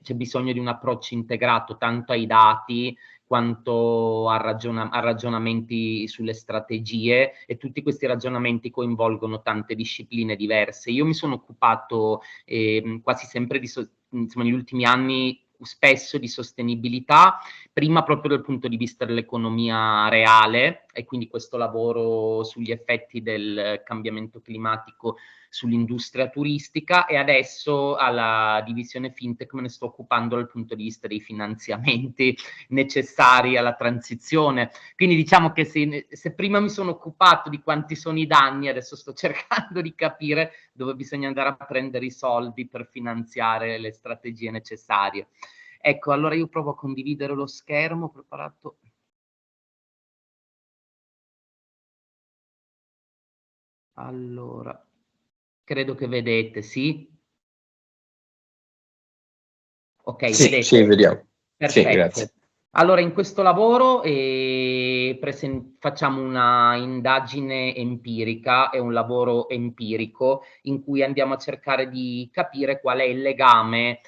c'è bisogno di un approccio integrato tanto ai dati quanto a ragionamenti sulle strategie, e tutti questi ragionamenti coinvolgono tante discipline diverse. Io mi sono occupato quasi sempre insomma, negli ultimi anni spesso di sostenibilità, prima proprio dal punto di vista dell'economia reale, e quindi questo lavoro sugli effetti del cambiamento climatico sull'industria turistica, e adesso alla divisione fintech me ne sto occupando dal punto di vista dei finanziamenti necessari alla transizione. Quindi diciamo che se prima mi sono occupato di quanti sono i danni, adesso sto cercando di capire dove bisogna andare a prendere i soldi per finanziare le strategie necessarie. Ecco, allora io provo a condividere lo schermo, ho preparato. Allora, credo che vedete, sì? Ok, sì, vedete? sì, vediamo. Perfetto. Sì, grazie. Allora, in questo lavoro facciamo una indagine empirica, è un lavoro empirico in cui andiamo a cercare di capire qual è il legame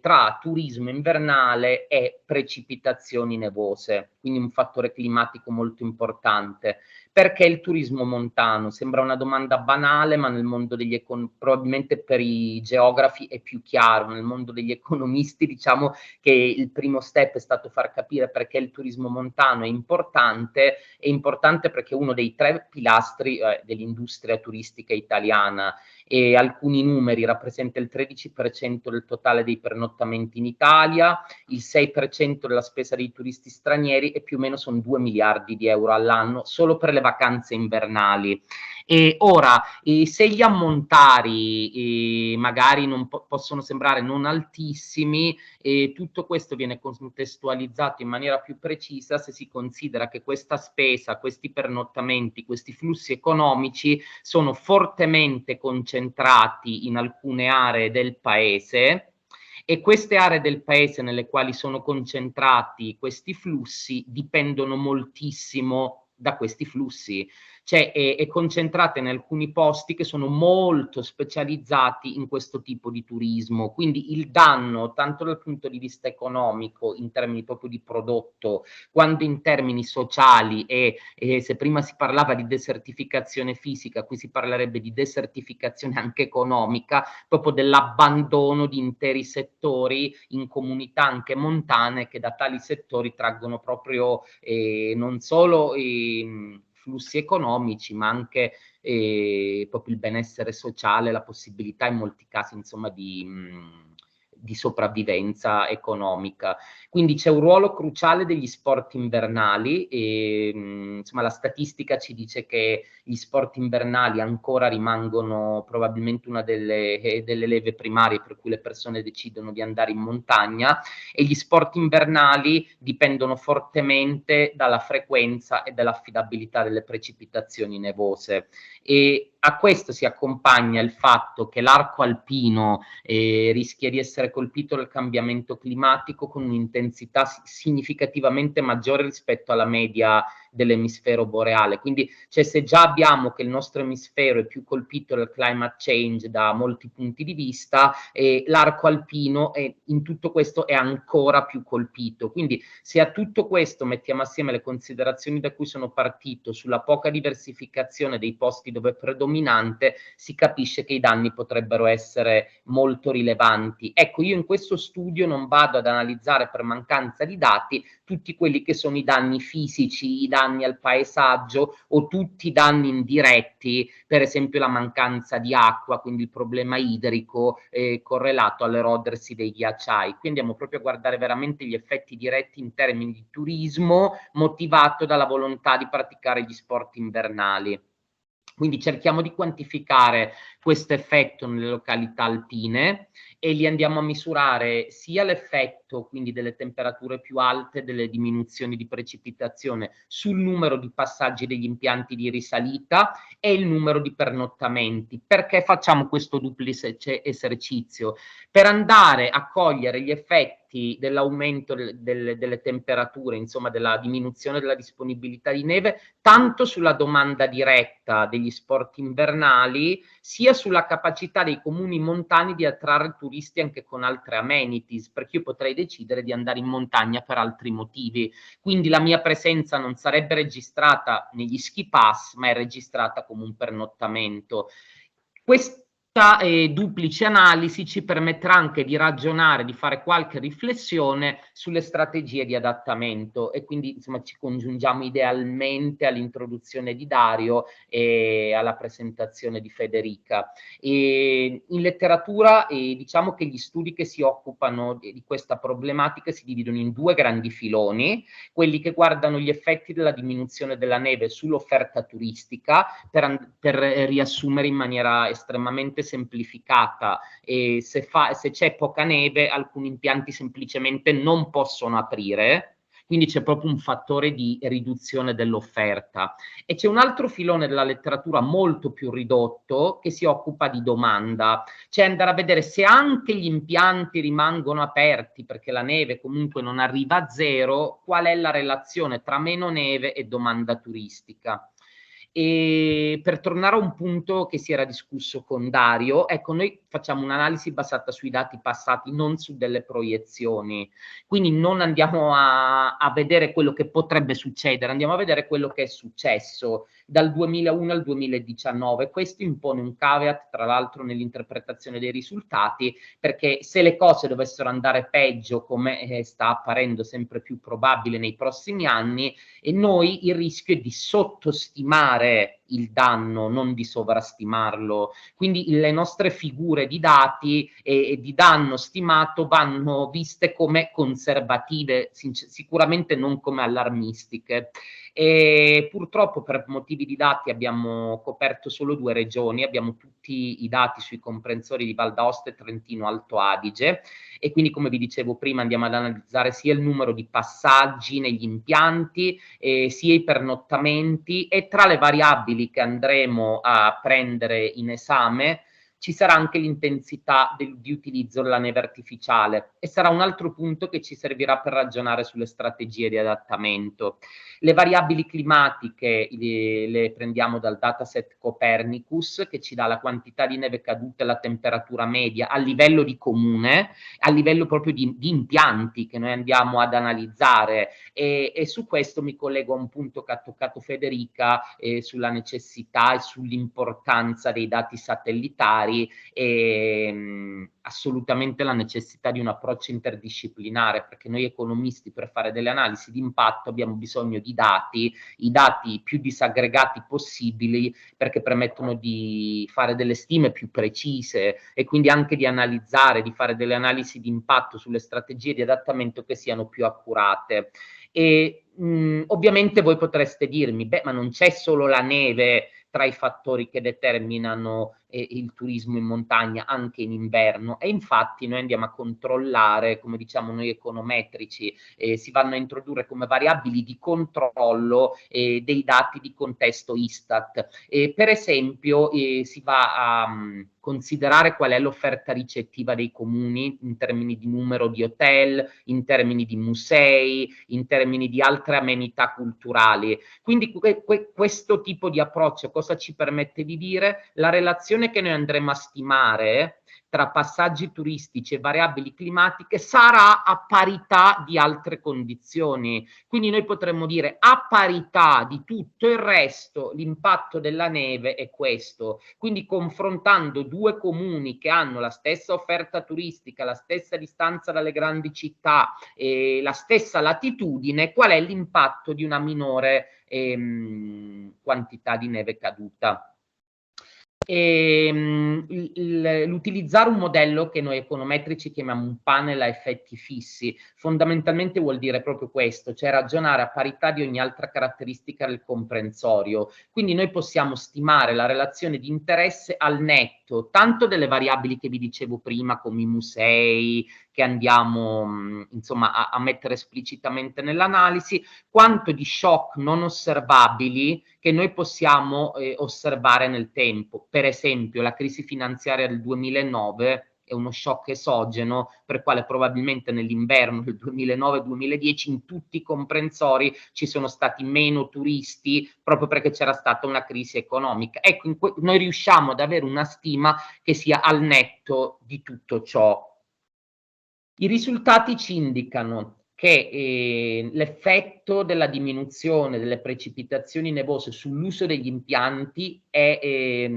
tra turismo invernale e precipitazioni nevose, quindi un fattore climatico molto importante. Perché il turismo montano? Sembra una domanda banale, ma nel mondo degli probabilmente per i geografi è più chiaro. Nel mondo degli economisti diciamo che il primo step è stato far capire perché il turismo montano è importante perché è uno dei 3 pilastri dell'industria turistica italiana, e alcuni numeri: rappresenta il 13% del totale dei pernottamenti in Italia, il 6% della spesa dei turisti stranieri, e più o meno sono 2 miliardi di euro all'anno solo per le vacanze invernali. E ora, se gli ammontari magari non possono sembrare non altissimi, tutto questo viene contestualizzato in maniera più precisa se si considera che questa spesa, questi pernottamenti, questi flussi economici sono fortemente concentrati in alcune aree del paese, e queste aree del paese nelle quali sono concentrati questi flussi dipendono moltissimo da questi flussi. cioè è concentrata in alcuni posti che sono molto specializzati in questo tipo di turismo, quindi il danno tanto dal punto di vista economico in termini proprio di prodotto quanto in termini sociali e se prima si parlava di desertificazione fisica, qui si parlerebbe di desertificazione anche economica, proprio dell'abbandono di interi settori in comunità anche montane che da tali settori traggono proprio non solo flussi economici, ma anche proprio il benessere sociale, la possibilità in molti casi, insomma, di sopravvivenza economica. Quindi c'è un ruolo cruciale degli sport invernali e insomma la statistica ci dice che gli sport invernali ancora rimangono probabilmente una delle leve primarie per cui le persone decidono di andare in montagna, e gli sport invernali dipendono fortemente dalla frequenza e dall'affidabilità delle precipitazioni nevose, e a questo si accompagna il fatto che l'arco alpino rischia di essere colpito dal cambiamento climatico con un'intensità significativamente maggiore rispetto alla media dell'emisfero boreale. Quindi, cioè, se già abbiamo che il nostro emisfero è più colpito dal climate change da molti punti di vista, l'arco alpino in tutto questo è ancora più colpito. Quindi, se a tutto questo mettiamo assieme le considerazioni da cui sono partito sulla poca diversificazione dei posti dove è predominante, si capisce che i danni potrebbero essere molto rilevanti. Ecco, io in questo studio non vado ad analizzare per mancanza di dati tutti quelli che sono i danni fisici, i danni al paesaggio o tutti i danni indiretti, per esempio la mancanza di acqua, quindi il problema idrico correlato all'erodersi dei ghiacciai. Qui andiamo proprio a guardare veramente gli effetti diretti in termini di turismo motivato dalla volontà di praticare gli sport invernali. Quindi cerchiamo di quantificare questo effetto nelle località alpine e li andiamo a misurare sia l'effetto quindi delle temperature più alte, delle diminuzioni di precipitazione sul numero di passaggi degli impianti di risalita e il numero di pernottamenti. Perché facciamo questo duplice esercizio? Per andare a cogliere gli effetti dell'aumento delle temperature, insomma della diminuzione della disponibilità di neve, tanto sulla domanda diretta degli sport invernali, sia sulla capacità dei comuni montani di attrarre turisti anche con altre amenities, perché io potrei decidere di andare in montagna per altri motivi. Quindi la mia presenza non sarebbe registrata negli ski pass, ma è registrata come un pernottamento. Questa duplice analisi ci permetterà anche di ragionare, di fare qualche riflessione sulle strategie di adattamento, e quindi insomma ci congiungiamo idealmente all'introduzione di Dario e alla presentazione di Federica. E in letteratura diciamo che gli studi che si occupano di questa problematica si dividono in due grandi filoni: quelli che guardano gli effetti della diminuzione della neve sull'offerta turistica, per riassumere in maniera estremamente semplificata, e se c'è poca neve alcuni impianti semplicemente non possono aprire, quindi c'è proprio un fattore di riduzione dell'offerta. E c'è un altro filone della letteratura molto più ridotto che si occupa di domanda, cioè andare a vedere se anche gli impianti rimangono aperti perché la neve comunque non arriva a zero, qual è la relazione tra meno neve e domanda turistica. E per tornare a un punto che si era discusso con Dario, ecco, noi facciamo un'analisi basata sui dati passati, non su delle proiezioni, quindi non andiamo a vedere quello che potrebbe succedere, andiamo a vedere quello che è successo dal 2001 al 2019. Questo impone un caveat, tra l'altro, nell'interpretazione dei risultati, perché se le cose dovessero andare peggio, come sta apparendo sempre più probabile nei prossimi anni, e noi il rischio è di sottostimare il danno, non di sovrastimarlo. Quindi le nostre figure di dati e di danno stimato vanno viste come conservative, sicuramente non come allarmistiche. E purtroppo per motivi di dati abbiamo coperto solo 2 regioni, abbiamo tutti i dati sui comprensori di Val d'Aosta e Trentino Alto Adige, e quindi, come vi dicevo prima, andiamo ad analizzare sia il numero di passaggi negli impianti, sia i pernottamenti, e tra le variabili che andremo a prendere in esame ci sarà anche l'intensità di utilizzo della neve artificiale e sarà un altro punto che ci servirà per ragionare sulle strategie di adattamento. Le variabili climatiche le prendiamo dal dataset Copernicus, che ci dà la quantità di neve caduta e la temperatura media a livello di comune, a livello proprio di impianti che noi andiamo ad analizzare, e su questo mi collego a un punto che ha toccato Federica sulla necessità e sull'importanza dei dati satellitari e assolutamente la necessità di un approccio interdisciplinare, perché noi economisti per fare delle analisi di impatto abbiamo bisogno di dati, i dati più disaggregati possibili, perché permettono di fare delle stime più precise e quindi anche di analizzare, di fare delle analisi di impatto sulle strategie di adattamento che siano più accurate. E ovviamente voi potreste dirmi, beh, ma non c'è solo la neve tra i fattori che determinano il turismo in montagna anche in inverno, e infatti noi andiamo a controllare, come diciamo noi econometrici, si vanno a introdurre come variabili di controllo dei dati di contesto Istat. Per esempio si va a considerare qual è l'offerta ricettiva dei comuni in termini di numero di hotel, in termini di musei, in termini di altre amenità culturali. Quindi questo tipo di approccio cosa ci permette di dire? La relazione che noi andremo a stimare tra passaggi turistici e variabili climatiche sarà a parità di altre condizioni. Quindi noi potremmo dire a parità di tutto il resto l'impatto della neve è questo. Quindi confrontando due comuni che hanno la stessa offerta turistica, la stessa distanza dalle grandi città e la stessa latitudine, qual è l'impatto di una minore quantità di neve caduta? L'utilizzare un modello che noi econometrici chiamiamo un panel a effetti fissi fondamentalmente vuol dire proprio questo, cioè ragionare a parità di ogni altra caratteristica del comprensorio. Quindi noi possiamo stimare la relazione di interesse al netto tanto delle variabili che vi dicevo prima, come i musei che andiamo insomma a mettere esplicitamente nell'analisi, quanto di shock non osservabili che noi possiamo osservare nel tempo. Per esempio, la crisi finanziaria del 2009 è uno shock esogeno per quale probabilmente nell'inverno del 2009-2010 in tutti i comprensori ci sono stati meno turisti proprio perché c'era stata una crisi economica. Ecco, noi riusciamo ad avere una stima che sia al netto di tutto ciò. I risultati ci indicano che l'effetto della diminuzione delle precipitazioni nevose sull'uso degli impianti è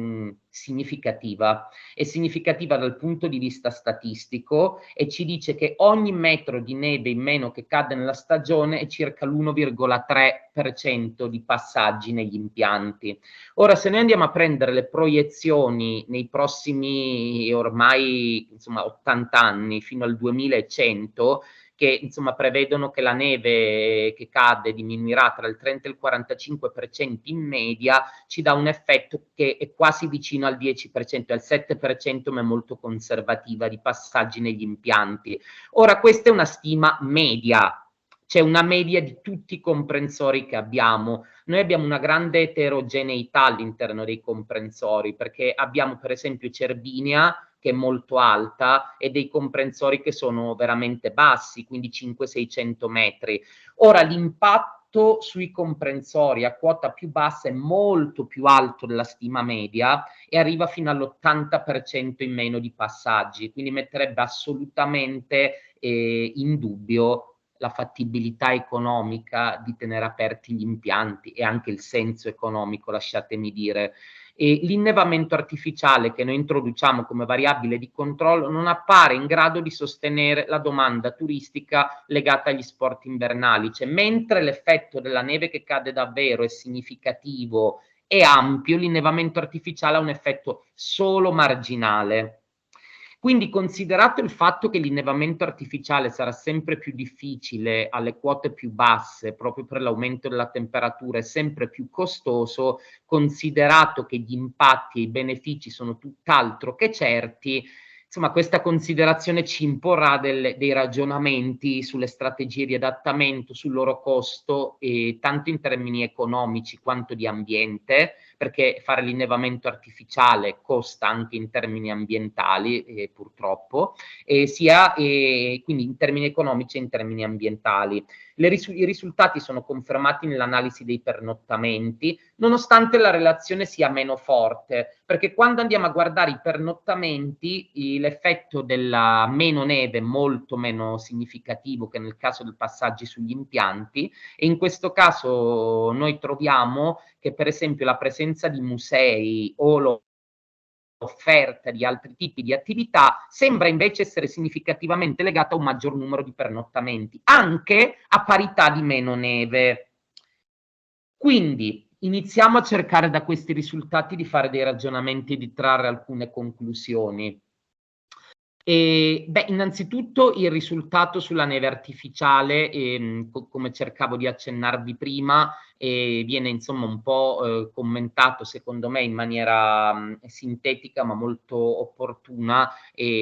significativa. È significativa dal punto di vista statistico e ci dice che ogni metro di neve in meno che cade nella stagione è circa l'1,3% di passaggi negli impianti. Ora, se noi andiamo a prendere le proiezioni nei prossimi ormai 80 anni fino al 2100, che insomma prevedono che la neve che cade diminuirà tra il 30 e il 45% in media, ci dà un effetto che è quasi vicino al 10%, al 7%, ma è molto conservativa di passaggi negli impianti. Ora, questa è una stima media, c'è una media di tutti i comprensori che abbiamo. Noi abbiamo una grande eterogeneità all'interno dei comprensori, perché abbiamo per esempio Cervinia, che è molto alta, e dei comprensori che sono veramente bassi, quindi 500-600 metri. Ora, l'impatto sui comprensori a quota più bassa è molto più alto della stima media e arriva fino all'80% in meno di passaggi, quindi metterebbe assolutamente in dubbio la fattibilità economica di tenere aperti gli impianti e anche il senso economico, lasciatemi dire. E l'innevamento artificiale che noi introduciamo come variabile di controllo non appare in grado di sostenere la domanda turistica legata agli sport invernali, cioè mentre l'effetto della neve che cade davvero è significativo e ampio, l'innevamento artificiale ha un effetto solo marginale. Quindi, considerato il fatto che l'innevamento artificiale sarà sempre più difficile alle quote più basse, proprio per l'aumento della temperatura, e sempre più costoso, considerato che gli impatti e i benefici sono tutt'altro che certi, insomma, questa considerazione ci imporrà dei ragionamenti sulle strategie di adattamento, sul loro costo, tanto in termini economici quanto di ambiente, perché fare l'innevamento artificiale costa anche in termini ambientali, purtroppo, sia quindi in termini economici e in termini ambientali. I risultati sono confermati nell'analisi dei pernottamenti, nonostante la relazione sia meno forte, perché quando andiamo a guardare i pernottamenti, l'effetto della meno neve è molto meno significativo che nel caso del passaggio sugli impianti, e in questo caso noi troviamo che per esempio la presenza di musei o l'offerta di altri tipi di attività sembra invece essere significativamente legata a un maggior numero di pernottamenti, anche a parità di meno neve. Quindi iniziamo a cercare da questi risultati di fare dei ragionamenti e di trarre alcune conclusioni. Innanzitutto il risultato sulla neve artificiale, come cercavo di accennarvi prima, viene insomma un po' commentato secondo me in maniera sintetica ma molto opportuna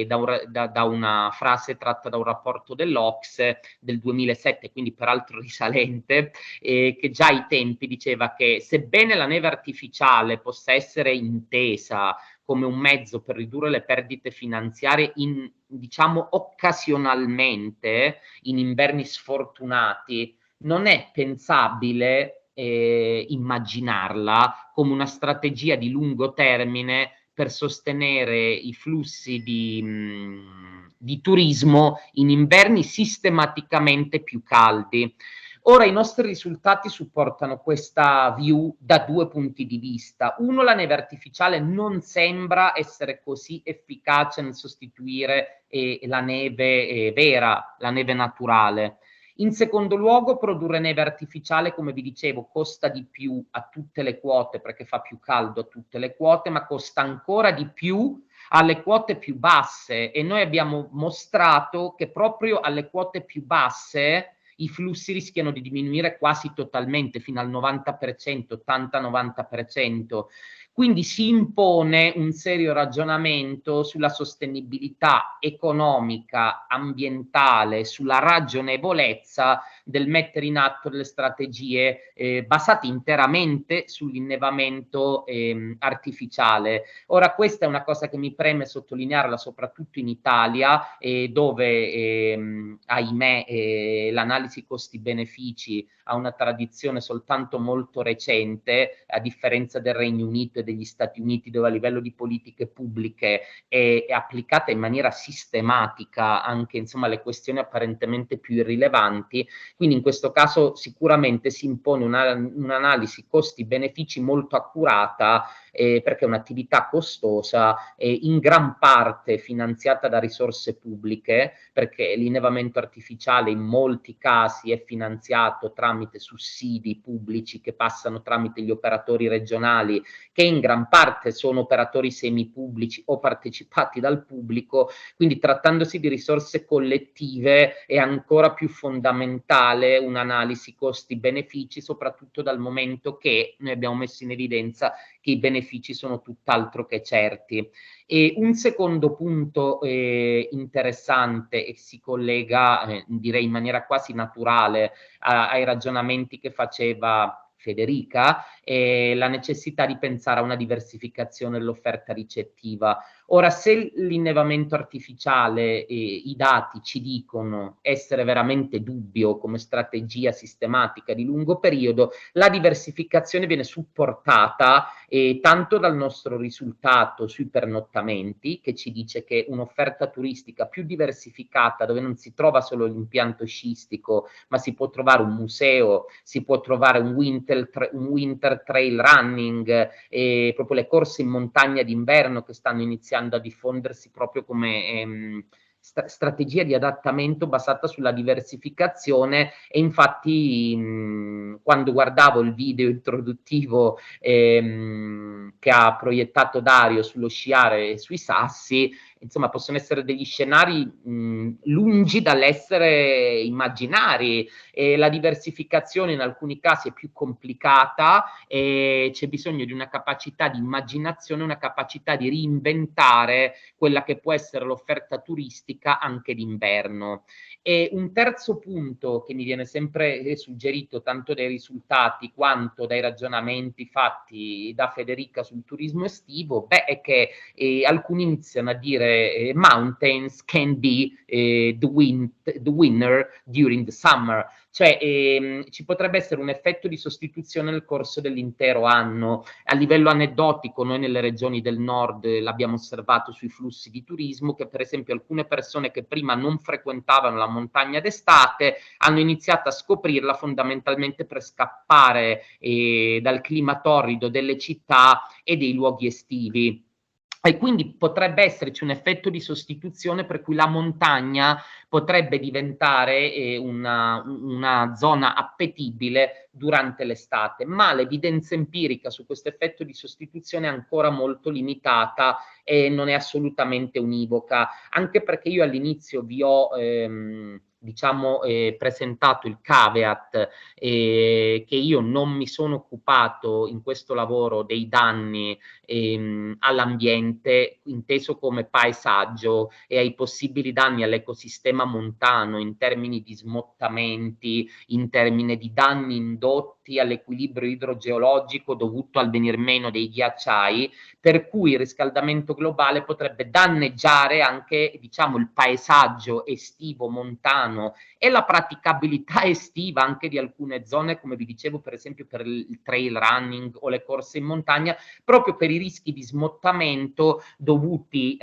da una frase tratta da un rapporto dell'OCSE del 2007, quindi peraltro risalente, che già ai tempi diceva che sebbene la neve artificiale possa essere intesa come un mezzo per ridurre le perdite finanziarie diciamo occasionalmente in inverni sfortunati, non è pensabile immaginarla come una strategia di lungo termine per sostenere i flussi di turismo in inverni sistematicamente più caldi. Ora i nostri risultati supportano questa view da due punti di vista. Uno, la neve artificiale non sembra essere così efficace nel sostituire la neve vera, la neve naturale. In secondo luogo, produrre neve artificiale, come vi dicevo, costa di più a tutte le quote perché fa più caldo a tutte le quote, ma costa ancora di più alle quote più basse, e noi abbiamo mostrato che proprio alle quote più basse i flussi rischiano di diminuire quasi totalmente, fino al 90%, 80-90%. Quindi si impone un serio ragionamento sulla sostenibilità economica, ambientale, sulla ragionevolezza del mettere in atto delle strategie basate interamente sull'innevamento artificiale. Ora, questa è una cosa che mi preme sottolinearla soprattutto in Italia, dove ahimè l'analisi costi-benefici ha una tradizione soltanto molto recente, a differenza del Regno Unito e degli Stati Uniti, dove a livello di politiche pubbliche è applicata in maniera sistematica anche insomma alle questioni apparentemente più irrilevanti. Quindi in questo caso sicuramente si impone un'analisi costi-benefici molto accurata, perché è un'attività costosa, in gran parte finanziata da risorse pubbliche, perché l'innevamento artificiale in molti casi è finanziato tramite sussidi pubblici che passano tramite gli operatori regionali, che in gran parte sono operatori semipubblici o partecipati dal pubblico. Quindi trattandosi di risorse collettive è ancora più fondamentale un'analisi costi-benefici, soprattutto dal momento che noi abbiamo messo in evidenza che i benefici sono tutt'altro che certi. E un secondo punto interessante, e si collega direi in maniera quasi naturale ai ragionamenti che faceva Federica, è la necessità di pensare a una diversificazione dell'offerta ricettiva. Ora, se l'innevamento artificiale, i dati ci dicono essere veramente dubbio come strategia sistematica di lungo periodo, la diversificazione viene supportata tanto dal nostro risultato sui pernottamenti, che ci dice che un'offerta turistica più diversificata, dove non si trova solo l'impianto sciistico, ma si può trovare un museo, si può trovare un winter trail running, proprio le corse in montagna d'inverno che stanno iniziando a diffondersi proprio come strategia di adattamento basata sulla diversificazione. E infatti quando guardavo il video introduttivo che ha proiettato Dario sullo sciare e sui sassi, insomma possono essere degli scenari lungi dall'essere immaginari, e la diversificazione in alcuni casi è più complicata e c'è bisogno di una capacità di immaginazione, una capacità di reinventare quella che può essere l'offerta turistica anche d'inverno. E un terzo punto che mi viene sempre suggerito tanto dai risultati quanto dai ragionamenti fatti da Federica sul turismo estivo, è che alcuni iniziano a dire mountains can be the winner during the summer, cioè ci potrebbe essere un effetto di sostituzione nel corso dell'intero anno. A livello aneddotico, noi nelle regioni del nord l'abbiamo osservato sui flussi di turismo, che per esempio alcune persone che prima non frequentavano la montagna d'estate hanno iniziato a scoprirla fondamentalmente per scappare dal clima torrido delle città e dei luoghi estivi. E quindi potrebbe esserci un effetto di sostituzione per cui la montagna potrebbe diventare una zona appetibile durante l'estate, ma l'evidenza empirica su questo effetto di sostituzione è ancora molto limitata e non è assolutamente univoca, anche perché io all'inizio vi ho presentato il caveat che io non mi sono occupato in questo lavoro dei danni all'ambiente inteso come paesaggio e ai possibili danni all'ecosistema montano in termini di smottamenti, in termini di danni indotti all'equilibrio idrogeologico dovuto al venir meno dei ghiacciai, per cui il riscaldamento globale potrebbe danneggiare anche, diciamo, il paesaggio estivo montano e la praticabilità estiva anche di alcune zone, come vi dicevo, per esempio per il trail running o le corse in montagna, proprio per i rischi di smottamento dovuti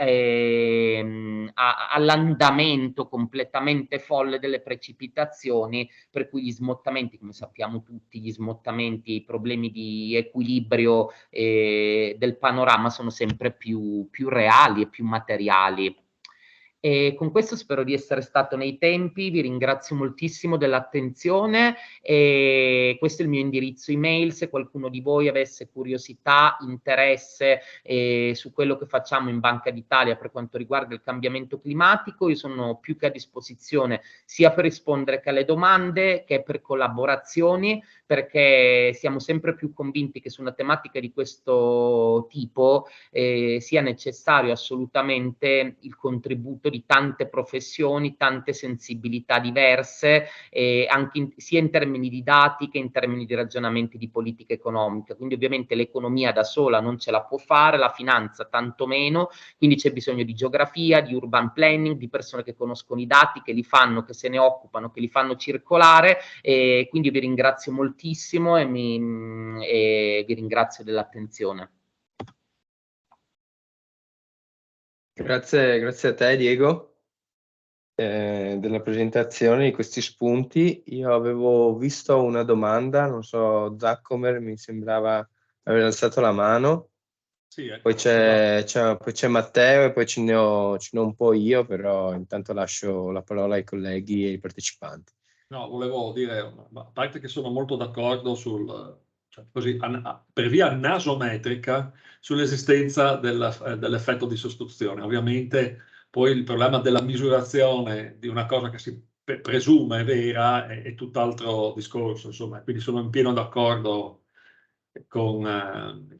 all'andamento completamente folle delle precipitazioni, per cui gli smottamenti, come sappiamo tutti, gli smottamenti, i problemi di equilibrio del panorama sono sempre più reali e più materiali. E con questo spero di essere stato nei tempi, vi ringrazio moltissimo dell'attenzione e questo è il mio indirizzo email, se qualcuno di voi avesse curiosità, interesse su quello che facciamo in Banca d'Italia per quanto riguarda il cambiamento climatico, io sono più che a disposizione sia per rispondere che alle domande che per collaborazioni, perché siamo sempre più convinti che su una tematica di questo tipo sia necessario assolutamente il contributo di tante professioni, tante sensibilità diverse, anche sia in termini di dati che in termini di ragionamenti di politica economica. Quindi ovviamente l'economia da sola non ce la può fare, la finanza tanto meno, quindi c'è bisogno di geografia, di urban planning, di persone che conoscono i dati, che li fanno, che se ne occupano, che li fanno circolare, e quindi vi ringrazio moltissimo e vi ringrazio dell'attenzione. Grazie a te, Diego, della presentazione di questi spunti. Io avevo visto una domanda, non so, Zaccomer mi sembrava aver alzato la mano. Sì, ecco. Poi c'è Matteo e poi ce ne ho un po' io, però intanto lascio la parola ai colleghi e ai partecipanti. No, volevo dire, a parte che sono molto d'accordo per via nasometrica sull'esistenza dell'effetto di sostituzione. Ovviamente poi il problema della misurazione di una cosa che si presume vera è tutt'altro discorso, insomma, quindi sono in pieno d'accordo con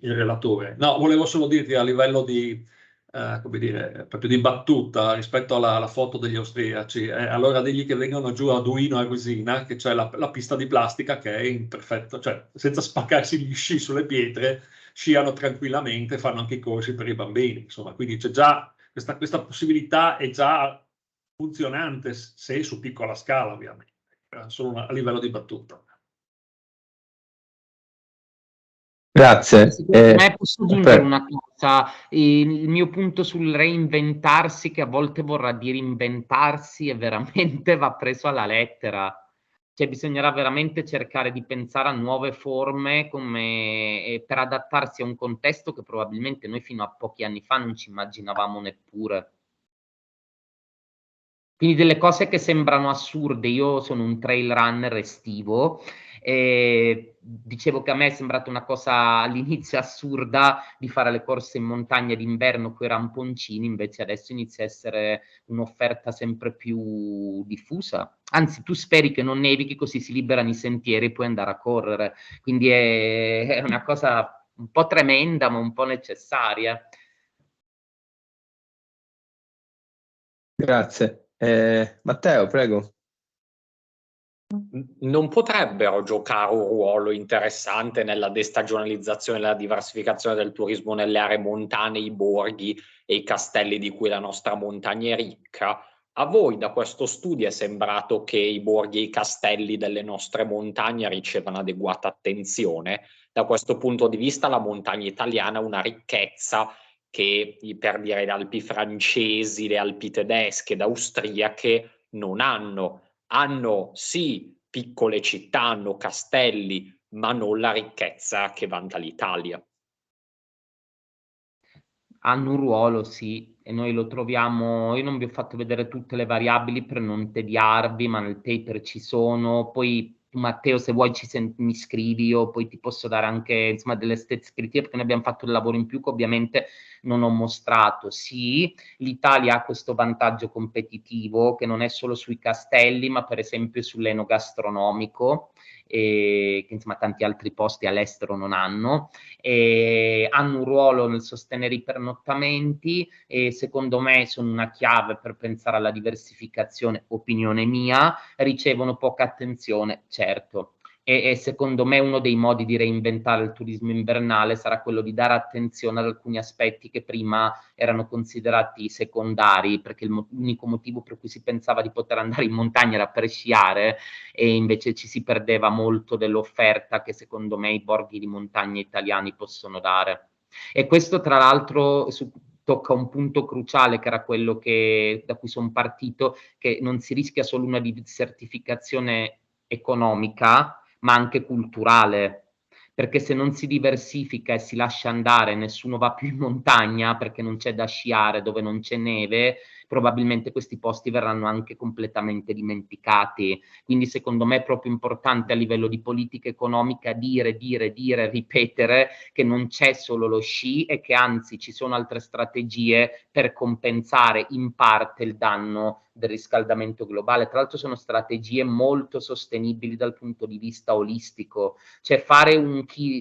il relatore. No, volevo solo dirti a livello di, come dire, proprio di battuta rispetto alla foto degli austriaci, allora digli che vengono giù a Duino a Resina, che c'è la pista di plastica che è in perfetto, cioè senza spaccarsi gli sci sulle pietre, sciano tranquillamente, fanno anche i corsi per i bambini, insomma, quindi c'è già questa possibilità è già funzionante, se su piccola scala ovviamente, solo a livello di battuta. Grazie. Ma posso aggiungere una cosa, il mio punto sul reinventarsi, che a volte vorrà dire inventarsi, e veramente va preso alla lettera. Cioè bisognerà veramente cercare di pensare a nuove forme per adattarsi a un contesto che probabilmente noi fino a pochi anni fa non ci immaginavamo neppure. Quindi delle cose che sembrano assurde. Io sono un trail runner estivo E dicevo che a me è sembrata una cosa all'inizio assurda di fare le corse in montagna d'inverno con i ramponcini, invece adesso inizia a essere un'offerta sempre più diffusa. Anzi, tu speri che non nevichi, così si liberano i sentieri e puoi andare a correre. Quindi è una cosa un po' tremenda, ma un po' necessaria. Grazie. Matteo, prego. Non potrebbero giocare un ruolo interessante nella destagionalizzazione e nella diversificazione del turismo nelle aree montane, i borghi e i castelli di cui la nostra montagna è ricca? A voi da questo studio è sembrato che i borghi e i castelli delle nostre montagne ricevano adeguata attenzione? Da questo punto di vista la montagna italiana ha una ricchezza che, per dire, le Alpi francesi, le Alpi tedesche ed austriache non hanno. Hanno sì piccole città, hanno castelli, ma non la ricchezza che vanta l'Italia. Hanno un ruolo, sì, e noi lo troviamo. Io non vi ho fatto vedere tutte le variabili per non tediarvi, ma nel paper ci sono. Poi Matteo, se vuoi mi scrivi, io poi ti posso dare anche, insomma, delle descrizioni, perché noi abbiamo fatto del lavoro in più che ovviamente non ho mostrato. Sì, l'Italia ha questo vantaggio competitivo che non è solo sui castelli, ma per esempio sull'enogastronomico, che insomma tanti altri posti all'estero non hanno. Hanno un ruolo nel sostenere i pernottamenti e secondo me sono una chiave per pensare alla diversificazione, opinione mia, ricevono poca attenzione, certo. E secondo me uno dei modi di reinventare il turismo invernale sarà quello di dare attenzione ad alcuni aspetti che prima erano considerati secondari, perché l'unico motivo per cui si pensava di poter andare in montagna era per sciare, e invece ci si perdeva molto dell'offerta che secondo me i borghi di montagna italiani possono dare. E questo tra l'altro tocca un punto cruciale, che era quello da cui sono partito, che non si rischia solo una disertificazione economica, ma anche culturale, perché se non si diversifica e si lascia andare, nessuno va più in montagna perché non c'è da sciare dove non c'è neve, probabilmente questi posti verranno anche completamente dimenticati. Quindi secondo me è proprio importante a livello di politica economica dire, ripetere che non c'è solo lo sci e che anzi ci sono altre strategie per compensare in parte il danno del riscaldamento globale. Tra l'altro sono strategie molto sostenibili dal punto di vista olistico, cioè fare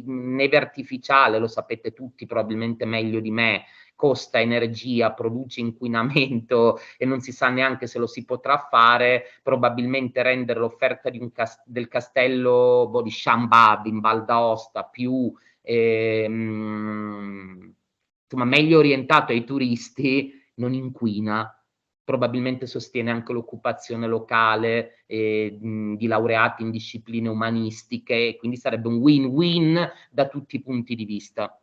neve artificiale, lo sapete tutti probabilmente meglio di me, costa energia, produce inquinamento e non si sa neanche se lo si potrà fare. Probabilmente rendere l'offerta del castello di Chambab in Val d'Aosta più insomma, meglio orientato ai turisti non inquina, probabilmente sostiene anche l'occupazione locale di laureati in discipline umanistiche, quindi sarebbe un win-win da tutti i punti di vista.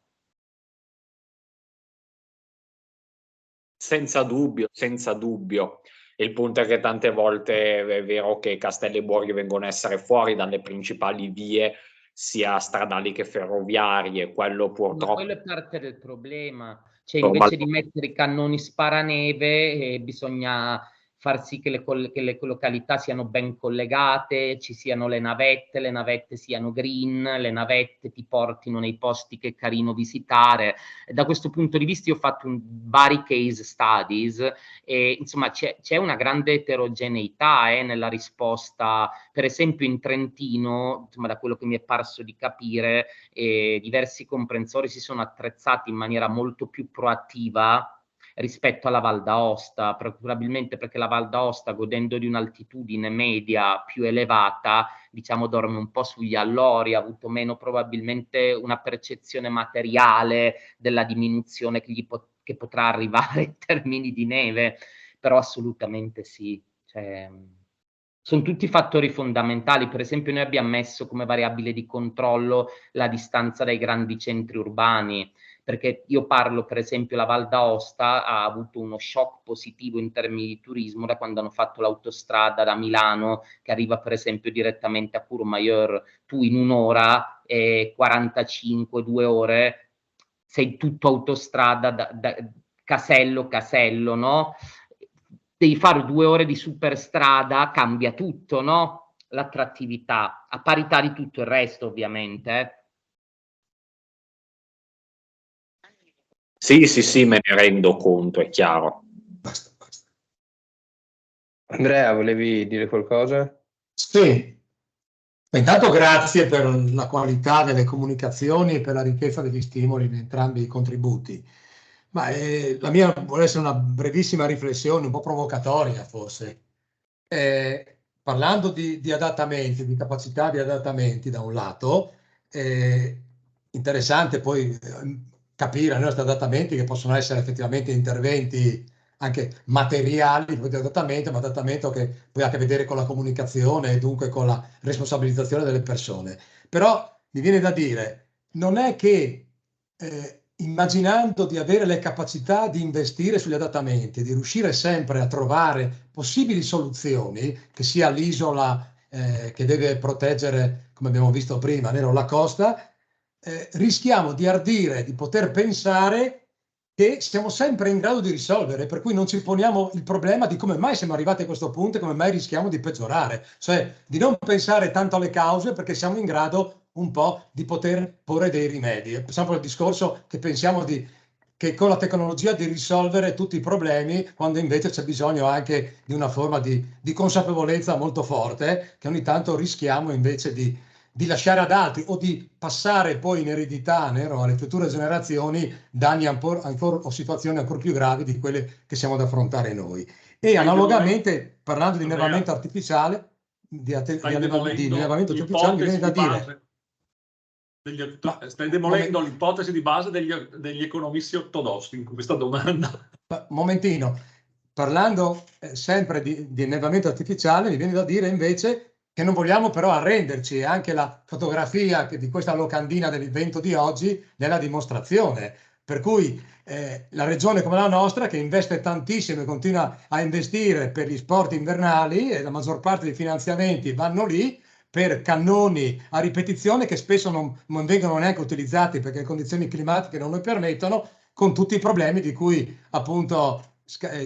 Senza dubbio, senza dubbio. Il punto è che tante volte è vero che castelli e borghi vengono a essere fuori dalle principali vie, sia stradali che ferroviarie. Quello purtroppo... Quello è parte del problema. Cioè, invece di mettere i cannoni sparaneve, bisogna far sì che le località siano ben collegate, ci siano le navette siano green, le navette ti portino nei posti che è carino visitare. E da questo punto di vista io ho fatto vari case studies e insomma c'è una grande eterogeneità nella risposta. Per esempio in Trentino, insomma, da quello che mi è parso di capire, diversi comprensori si sono attrezzati in maniera molto più proattiva rispetto alla Val d'Aosta, probabilmente perché la Val d'Aosta, godendo di un'altitudine media più elevata, diciamo dorme un po' sugli allori, ha avuto meno probabilmente una percezione materiale della diminuzione che potrà arrivare in termini di neve, però assolutamente sì. Cioè, sono tutti fattori fondamentali. Per esempio noi abbiamo messo come variabile di controllo la distanza dai grandi centri urbani, perché io parlo, per esempio, la Val d'Aosta ha avuto uno shock positivo in termini di turismo da quando hanno fatto l'autostrada da Milano, che arriva per esempio direttamente a Courmayeur. Tu in un'ora e 45, 2 ore, sei tutto autostrada da casello, no? Devi fare 2 ore di superstrada, cambia tutto, no? l'attrattività, a parità di tutto il resto ovviamente. Sì, me ne rendo conto, è chiaro. Basta. Andrea, volevi dire qualcosa? Sì. Intanto grazie per la qualità delle comunicazioni e per la ricchezza degli stimoli in entrambi i contributi. Ma la mia vuole essere una brevissima riflessione, un po' provocatoria forse. Parlando di adattamenti, di capacità di adattamenti da un lato, interessante poi capire i nostri adattamenti che possono essere effettivamente interventi anche materiali di adattamento, ma adattamento che poi ha a che vedere con la comunicazione e dunque con la responsabilizzazione delle persone. Però mi viene da dire, non è che immaginando di avere le capacità di investire sugli adattamenti, di riuscire sempre a trovare possibili soluzioni, che sia l'isola che deve proteggere, come abbiamo visto prima, la costa, rischiamo di ardire, di poter pensare che siamo sempre in grado di risolvere, per cui non ci poniamo il problema di come mai siamo arrivati a questo punto e come mai rischiamo di peggiorare, cioè di non pensare tanto alle cause perché siamo in grado un po' di poter porre dei rimedi. È sempre il discorso che pensiamo che con la tecnologia di risolvere tutti i problemi, quando invece c'è bisogno anche di una forma di consapevolezza molto forte, che ogni tanto rischiamo invece di lasciare ad altri o di passare poi in eredità alle future generazioni danni o situazioni ancora più gravi di quelle che siamo ad affrontare noi. E analogamente, parlando di innevamento artificiale, di innevamento artificiale, mi viene da dire... Stai demolendo l'ipotesi di base degli economisti ortodossi in questa domanda. Momentino, parlando sempre di innevamento artificiale, mi viene da dire invece che non vogliamo però arrenderci, e anche la fotografia di questa locandina dell'evento di oggi nella dimostrazione, per cui la regione come la nostra, che investe tantissimo e continua a investire per gli sport invernali, e la maggior parte dei finanziamenti vanno lì per cannoni a ripetizione che spesso non vengono neanche utilizzati perché le condizioni climatiche non lo permettono, con tutti i problemi di cui appunto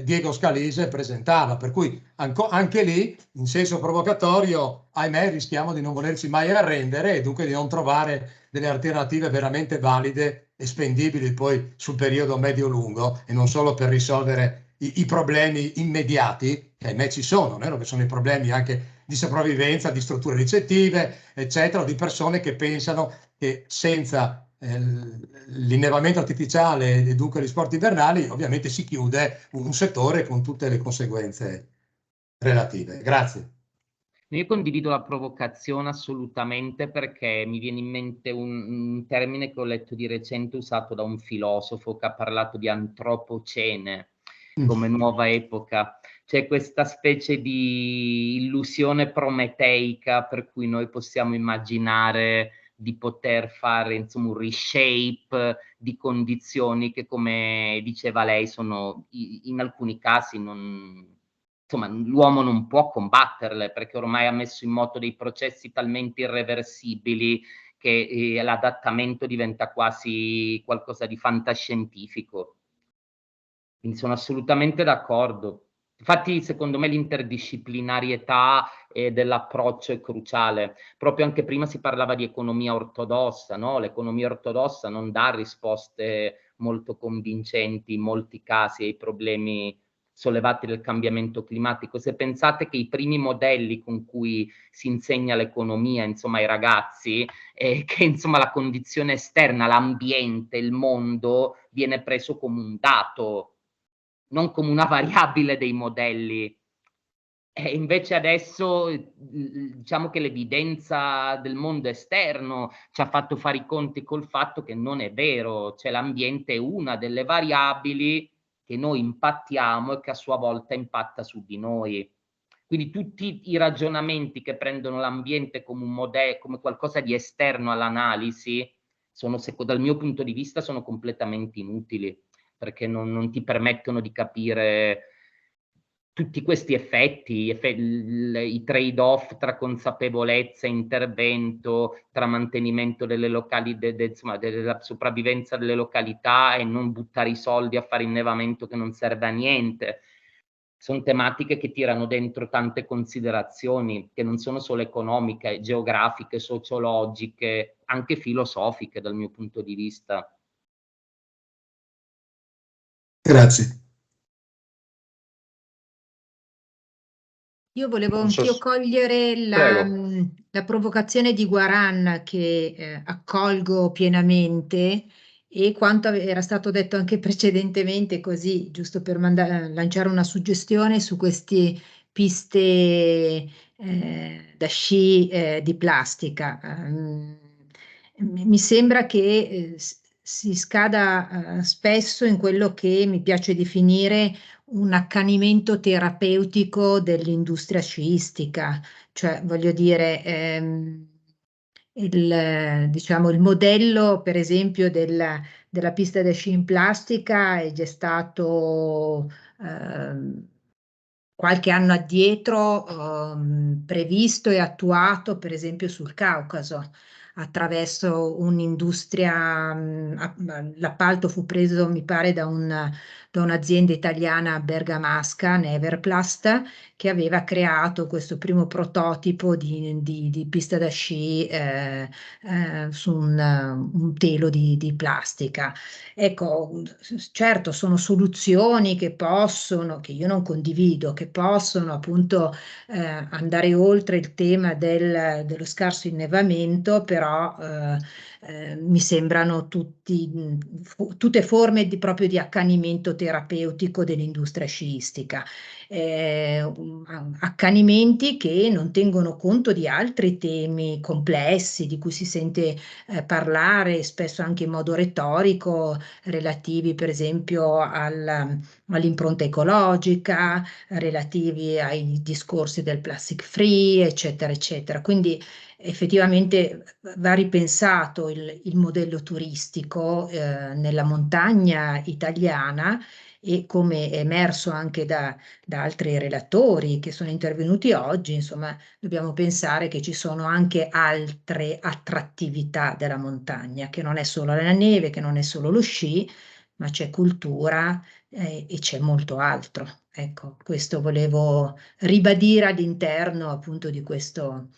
Diego Scalise presentava, per cui anche lì, in senso provocatorio, ahimè, rischiamo di non volerci mai arrendere e dunque di non trovare delle alternative veramente valide e spendibili poi sul periodo medio-lungo e non solo per risolvere i problemi immediati, che ahimè ci sono, che sono i problemi anche di sopravvivenza, di strutture ricettive, eccetera, di persone che pensano che senza l'innevamento artificiale e dunque gli sport invernali, ovviamente si chiude un settore con tutte le conseguenze relative. Grazie. Io condivido la provocazione assolutamente perché mi viene in mente un termine che ho letto di recente usato da un filosofo che ha parlato di antropocene come nuova epoca. C'è questa specie di illusione prometeica per cui noi possiamo immaginare di poter fare insomma un reshape di condizioni che, come diceva lei, sono in alcuni casi insomma, l'uomo non può combatterle perché ormai ha messo in moto dei processi talmente irreversibili che l'adattamento diventa quasi qualcosa di fantascientifico. Quindi sono assolutamente d'accordo. Infatti, secondo me, l'interdisciplinarietà dell'approccio è cruciale. Proprio anche prima si parlava di economia ortodossa, no? L'economia ortodossa non dà risposte molto convincenti in molti casi ai problemi sollevati dal cambiamento climatico. Se pensate che i primi modelli con cui si insegna l'economia, insomma, ai ragazzi, che insomma la condizione esterna, l'ambiente, il mondo, viene preso come un dato, non come una variabile dei modelli. E invece adesso diciamo che l'evidenza del mondo esterno ci ha fatto fare i conti col fatto che non è vero, cioè l'ambiente è una delle variabili che noi impattiamo e che a sua volta impatta su di noi. Quindi tutti i ragionamenti che prendono l'ambiente come un modello, come qualcosa di esterno all'analisi, dal mio punto di vista sono completamente inutili, perché non ti permettono di capire tutti questi effetti, i trade-off tra consapevolezza e intervento, tra mantenimento delle insomma, della sopravvivenza delle località e non buttare i soldi a fare innevamento che non serve a niente. Sono tematiche che tirano dentro tante considerazioni, che non sono solo economiche, geografiche, sociologiche, anche filosofiche dal mio punto di vista. Grazie. Io volevo anch'io cogliere la provocazione di Guaran, che accolgo pienamente, e quanto era stato detto anche precedentemente, così giusto per lanciare una suggestione su queste piste da sci di plastica. Mi sembra che si scada spesso in quello che mi piace definire un accanimento terapeutico dell'industria sciistica, cioè voglio dire, diciamo, il modello per esempio della pista da sci in plastica è già stato qualche anno addietro previsto e attuato per esempio sul Caucaso attraverso un'industria, l'appalto fu preso mi pare da un'azienda italiana bergamasca, Neverplast, che aveva creato questo primo prototipo di pista da sci su un telo di plastica. Ecco, certo, sono soluzioni che io non condivido, che possono appunto andare oltre il tema dello scarso innevamento, però mi sembrano tutte forme proprio di accanimento terapeutico dell'industria sciistica. Accanimenti che non tengono conto di altri temi complessi di cui si sente parlare spesso anche in modo retorico, relativi per esempio all'impronta ecologica, relativi ai discorsi del plastic free, eccetera, eccetera. Quindi effettivamente va ripensato il modello turistico nella montagna italiana, e come è emerso anche da altri relatori che sono intervenuti oggi, insomma, dobbiamo pensare che ci sono anche altre attrattività della montagna, che non è solo la neve, che non è solo lo sci, ma c'è cultura e c'è molto altro. Ecco, questo volevo ribadire all'interno appunto di questo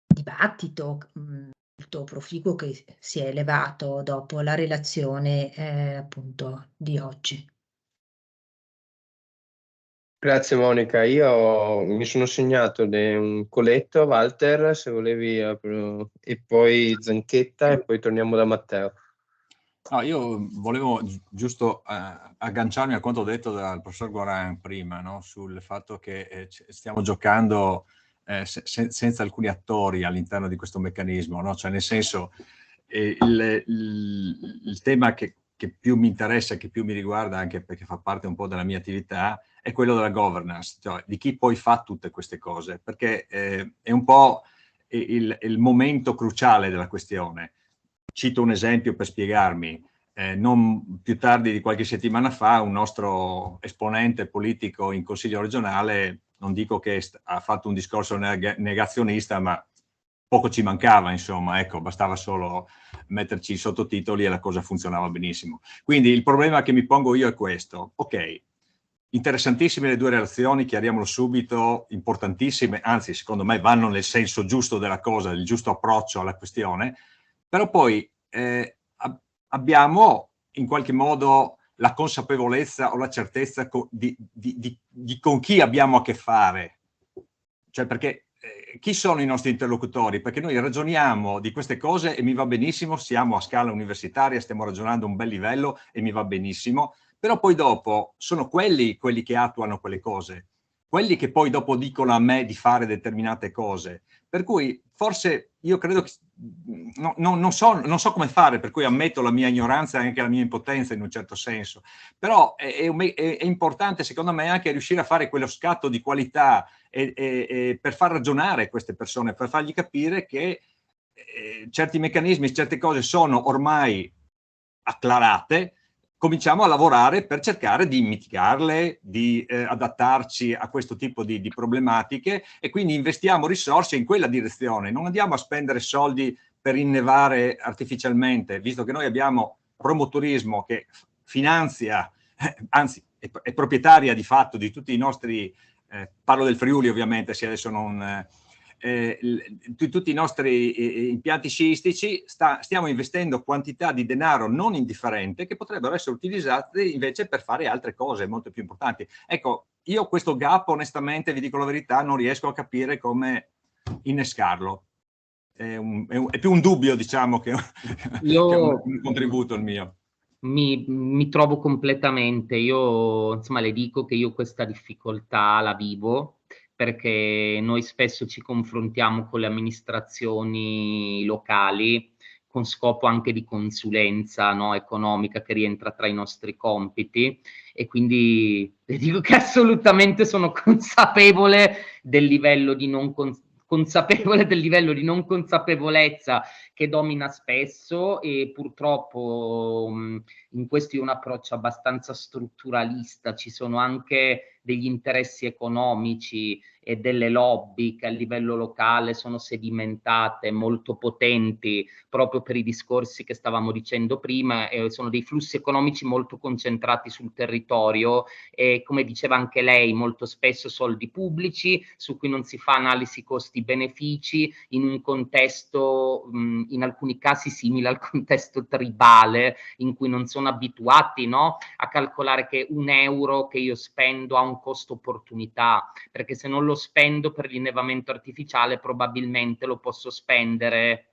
dibattito molto proficuo che si è elevato dopo la relazione appunto di oggi. Grazie Monica, io mi sono segnato un coletto, Walter, se volevi, e poi Zanchetta e poi torniamo da Matteo. No, io volevo giusto agganciarmi a quanto detto dal professor Guaran prima, no? Sul fatto che stiamo giocando senza alcuni attori all'interno di questo meccanismo, no? Cioè nel senso, il tema che più mi interessa, che più mi riguarda, anche perché fa parte un po' della mia attività, è quello della governance, cioè di chi poi fa tutte queste cose, perché è un po' il momento cruciale della questione. Cito un esempio per spiegarmi. Non più tardi di qualche settimana fa un nostro esponente politico in Consiglio regionale, non dico che ha fatto un discorso negazionista, ma poco ci mancava, insomma, ecco, bastava solo metterci i sottotitoli e la cosa funzionava benissimo. Quindi il problema che mi pongo io è questo: ok, interessantissime le due relazioni, chiariamolo subito, importantissime, anzi secondo me vanno nel senso giusto della cosa, il giusto approccio alla questione, però poi abbiamo in qualche modo la consapevolezza o la certezza di con chi abbiamo a che fare. Cioè, perché chi sono i nostri interlocutori? Perché noi ragioniamo di queste cose e mi va benissimo, siamo a scala universitaria, stiamo ragionando a un bel livello e mi va benissimo, però poi dopo sono quelli che attuano quelle cose, quelli che poi dopo dicono a me di fare determinate cose. Per cui forse io credo che non so come fare, per cui ammetto la mia ignoranza e anche la mia impotenza in un certo senso, però è importante secondo me anche riuscire a fare quello scatto di qualità e per far ragionare queste persone, per fargli capire che certi meccanismi, certe cose sono ormai acclarate. Cominciamo a lavorare per cercare di mitigarle, di adattarci a questo tipo di problematiche, e quindi investiamo risorse in quella direzione. Non andiamo a spendere soldi per innevare artificialmente, visto che noi abbiamo promotorismo che finanzia, anzi è proprietaria di fatto di tutti i nostri, parlo del Friuli ovviamente, se adesso non... tutti i nostri impianti sciistici, stiamo investendo quantità di denaro non indifferente che potrebbero essere utilizzati invece per fare altre cose molto più importanti. Ecco, io questo gap onestamente, vi dico la verità, non riesco a capire come innescarlo. È più un dubbio, diciamo, che un contributo il mio. Mi trovo completamente. Io insomma le dico che io questa difficoltà la vivo, perché noi spesso ci confrontiamo con le amministrazioni locali con scopo anche di consulenza, no, economica, che rientra tra i nostri compiti, e quindi le dico che assolutamente sono consapevole del livello di non consapevolezza che domina spesso, e purtroppo in questo è un approccio abbastanza strutturalista. Ci sono anche degli interessi economici e delle lobby che a livello locale sono sedimentate, molto potenti, proprio per i discorsi che stavamo dicendo prima, sono dei flussi economici molto concentrati sul territorio e, come diceva anche lei, molto spesso soldi pubblici su cui non si fa analisi costi-benefici, in un contesto in alcuni casi simile al contesto tribale, in cui non sono abituati, no, a calcolare che un euro che io spendo ha un costo opportunità, perché se non lo spendo per l'innevamento artificiale probabilmente lo posso spendere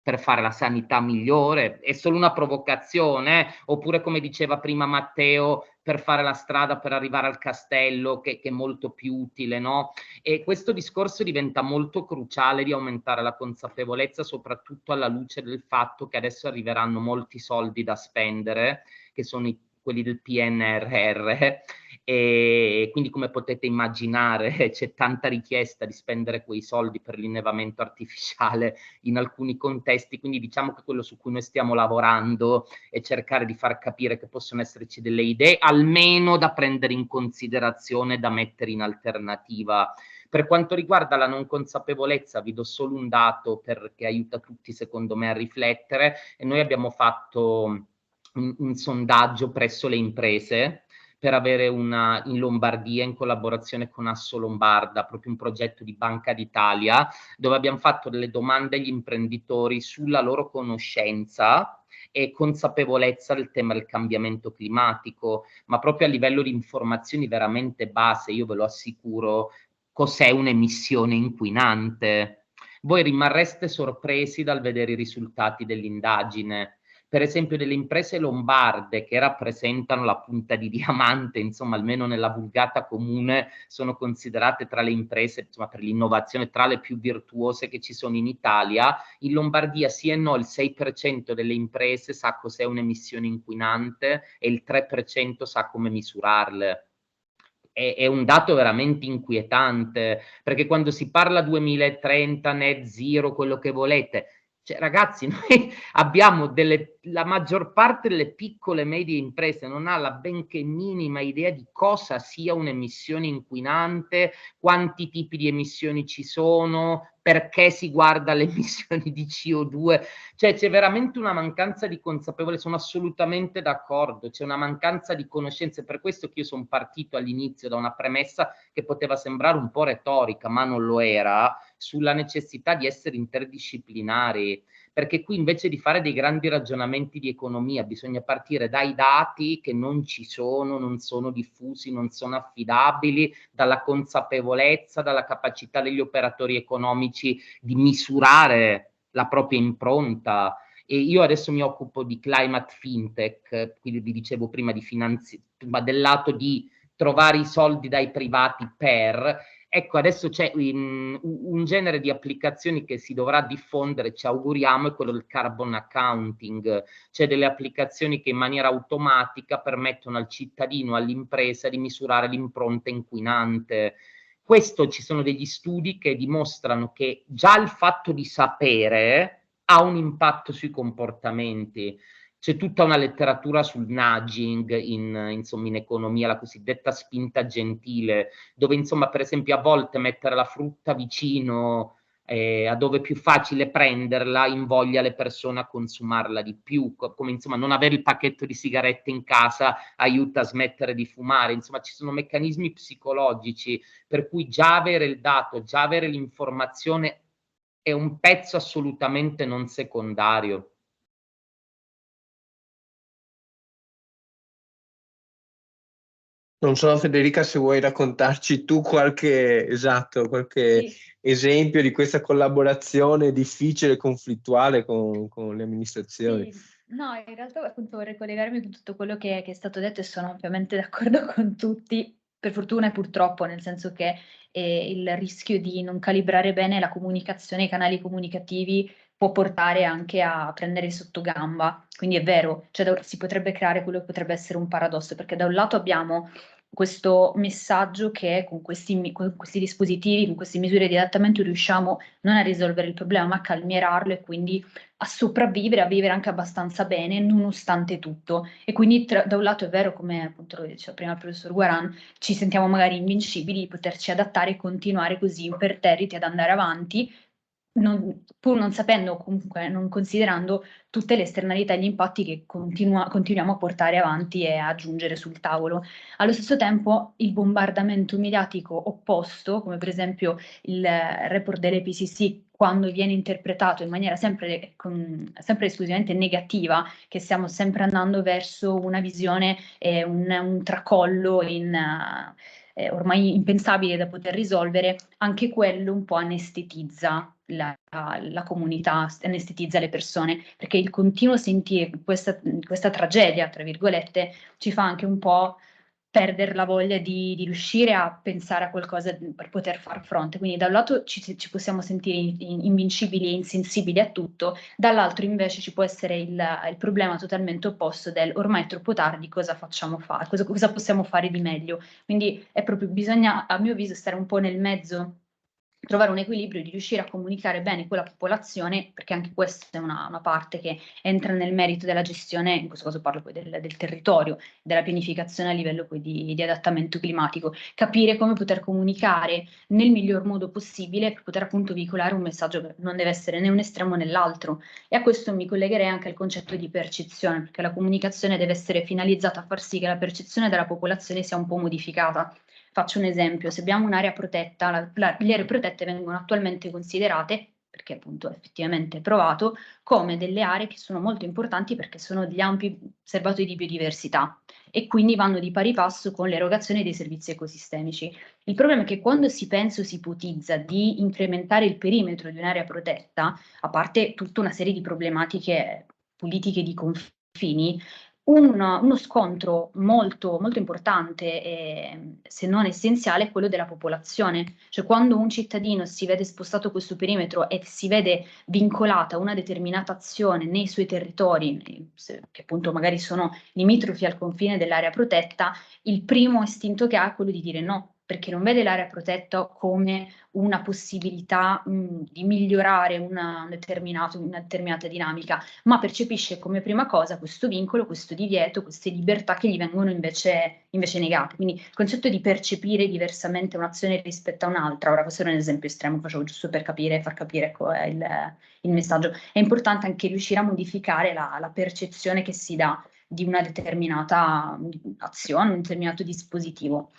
per fare la sanità migliore. È solo una provocazione, oppure, come diceva prima Matteo, per fare la strada per arrivare al castello, che è molto più utile, no? E questo discorso diventa molto cruciale di aumentare la consapevolezza, soprattutto alla luce del fatto che adesso arriveranno molti soldi da spendere, che sono quelli del PNRR, e quindi, come potete immaginare, c'è tanta richiesta di spendere quei soldi per l'innevamento artificiale in alcuni contesti. Quindi diciamo che quello su cui noi stiamo lavorando è cercare di far capire che possono esserci delle idee, almeno da prendere in considerazione, da mettere in alternativa. Per quanto riguarda la non consapevolezza, vi do solo un dato che aiuta tutti, secondo me, a riflettere, e noi abbiamo fatto un sondaggio presso le imprese per avere in Lombardia, in collaborazione con Asso Lombarda, proprio un progetto di Banca d'Italia, dove abbiamo fatto delle domande agli imprenditori sulla loro conoscenza e consapevolezza del tema del cambiamento climatico, ma proprio a livello di informazioni veramente base. Io ve lo assicuro, cos'è un'emissione inquinante? Voi rimarreste sorpresi dal vedere i risultati dell'indagine. Per esempio, delle imprese lombarde che rappresentano la punta di diamante, insomma, almeno nella vulgata comune, sono considerate tra le imprese, insomma, per l'innovazione, tra le più virtuose che ci sono in Italia. In Lombardia sì e no, il 6% delle imprese sa cos'è un'emissione inquinante e il 3% sa come misurarle. È un dato veramente inquietante, perché quando si parla 2030, net zero, quello che volete, cioè, ragazzi, noi abbiamo la maggior parte delle piccole e medie imprese non ha la benché minima idea di cosa sia un'emissione inquinante, quanti tipi di emissioni ci sono, perché si guarda le emissioni di CO2, cioè c'è veramente una mancanza di consapevolezza. Sono assolutamente d'accordo, c'è una mancanza di conoscenze. Per questo che io sono partito all'inizio da una premessa che poteva sembrare un po' retorica, ma non lo era, sulla necessità di essere interdisciplinari, perché qui invece di fare dei grandi ragionamenti di economia bisogna partire dai dati che non ci sono, non sono diffusi, non sono affidabili, dalla consapevolezza, dalla capacità degli operatori economici di misurare la propria impronta. E io adesso mi occupo di climate fintech, quindi vi dicevo prima di ma del lato di trovare i soldi dai privati per... Ecco, adesso c'è un genere di applicazioni che si dovrà diffondere, ci auguriamo, è quello del carbon accounting, cioè delle applicazioni che in maniera automatica permettono al cittadino, all'impresa di misurare l'impronta inquinante. Questo, ci sono degli studi che dimostrano che già il fatto di sapere ha un impatto sui comportamenti. C'è tutta una letteratura sul nudging insomma, in economia, la cosiddetta spinta gentile, dove insomma per esempio a volte mettere la frutta vicino a dove è più facile prenderla, invoglia le persone a consumarla di più, come insomma non avere il pacchetto di sigarette in casa aiuta a smettere di fumare, insomma ci sono meccanismi psicologici per cui già avere il dato, già avere l'informazione è un pezzo assolutamente non secondario. Non so, Federica, se vuoi raccontarci tu qualche esempio di questa collaborazione difficile e conflittuale con le amministrazioni. Sì. No, in realtà appunto vorrei collegarmi con tutto quello che è stato detto e sono ovviamente d'accordo con tutti, per fortuna e purtroppo, nel senso che il rischio di non calibrare bene la comunicazione, i canali comunicativi può portare anche a prendere sotto gamba. Quindi è vero, cioè si potrebbe creare quello che potrebbe essere un paradosso, perché da un lato abbiamo questo messaggio che con questi dispositivi, con queste misure di adattamento riusciamo non a risolvere il problema, ma a calmierarlo e quindi a sopravvivere, a vivere anche abbastanza bene nonostante tutto. E quindi da un lato è vero, come appunto lo diceva prima il professor Guaran, ci sentiamo magari invincibili di poterci adattare e continuare così imperterriti ad andare avanti, pur non sapendo, comunque non considerando tutte le esternalità e gli impatti che continuiamo a portare avanti e a aggiungere sul tavolo. Allo stesso tempo il bombardamento mediatico opposto, come per esempio il report dell'IPCC, quando viene interpretato in maniera sempre esclusivamente negativa, che stiamo sempre andando verso una visione e un tracollo ormai impensabile da poter risolvere, anche quello un po' anestetizza la comunità, anestetizza le persone, perché il continuo sentire questa tragedia, tra virgolette, ci fa anche un po' perdere la voglia di riuscire a pensare a qualcosa per poter far fronte. Quindi da un lato ci possiamo sentire invincibili e insensibili a tutto, dall'altro invece ci può essere il problema totalmente opposto del ormai è troppo tardi, cosa facciamo fare, cosa possiamo fare di meglio. Quindi è proprio, bisogna, a mio avviso, stare un po' nel mezzo, trovare un equilibrio di riuscire a comunicare bene con la popolazione, perché anche questa è una parte che entra nel merito della gestione, in questo caso parlo poi del territorio, della pianificazione a livello poi di adattamento climatico, capire come poter comunicare nel miglior modo possibile per poter appunto veicolare un messaggio che non deve essere né un estremo né l'altro. E a questo mi collegherei anche al concetto di percezione, perché la comunicazione deve essere finalizzata a far sì che la percezione della popolazione sia un po' modificata. Faccio un esempio: se abbiamo un'area protetta, le aree protette vengono attualmente considerate, perché appunto è effettivamente provato, come delle aree che sono molto importanti perché sono degli ampi serbatoi di biodiversità e quindi vanno di pari passo con l'erogazione dei servizi ecosistemici. Il problema è che quando si pensa o si ipotizza di incrementare il perimetro di un'area protetta, a parte tutta una serie di problematiche politiche di confini, uno scontro molto, molto importante, se non essenziale, è quello della popolazione. Cioè quando un cittadino si vede spostato questo perimetro e si vede vincolata a una determinata azione nei suoi territori, che appunto magari sono limitrofi al confine dell'area protetta, il primo istinto che ha è quello di dire no, perché non vede l'area protetta come una possibilità di migliorare una determinata dinamica, ma percepisce come prima cosa questo vincolo, questo divieto, queste libertà che gli vengono invece negate. Quindi il concetto di percepire diversamente un'azione rispetto a un'altra, ora questo era un esempio estremo, facevo giusto per far capire il messaggio. È importante anche riuscire a modificare la percezione che si dà di una determinata azione, un determinato dispositivo.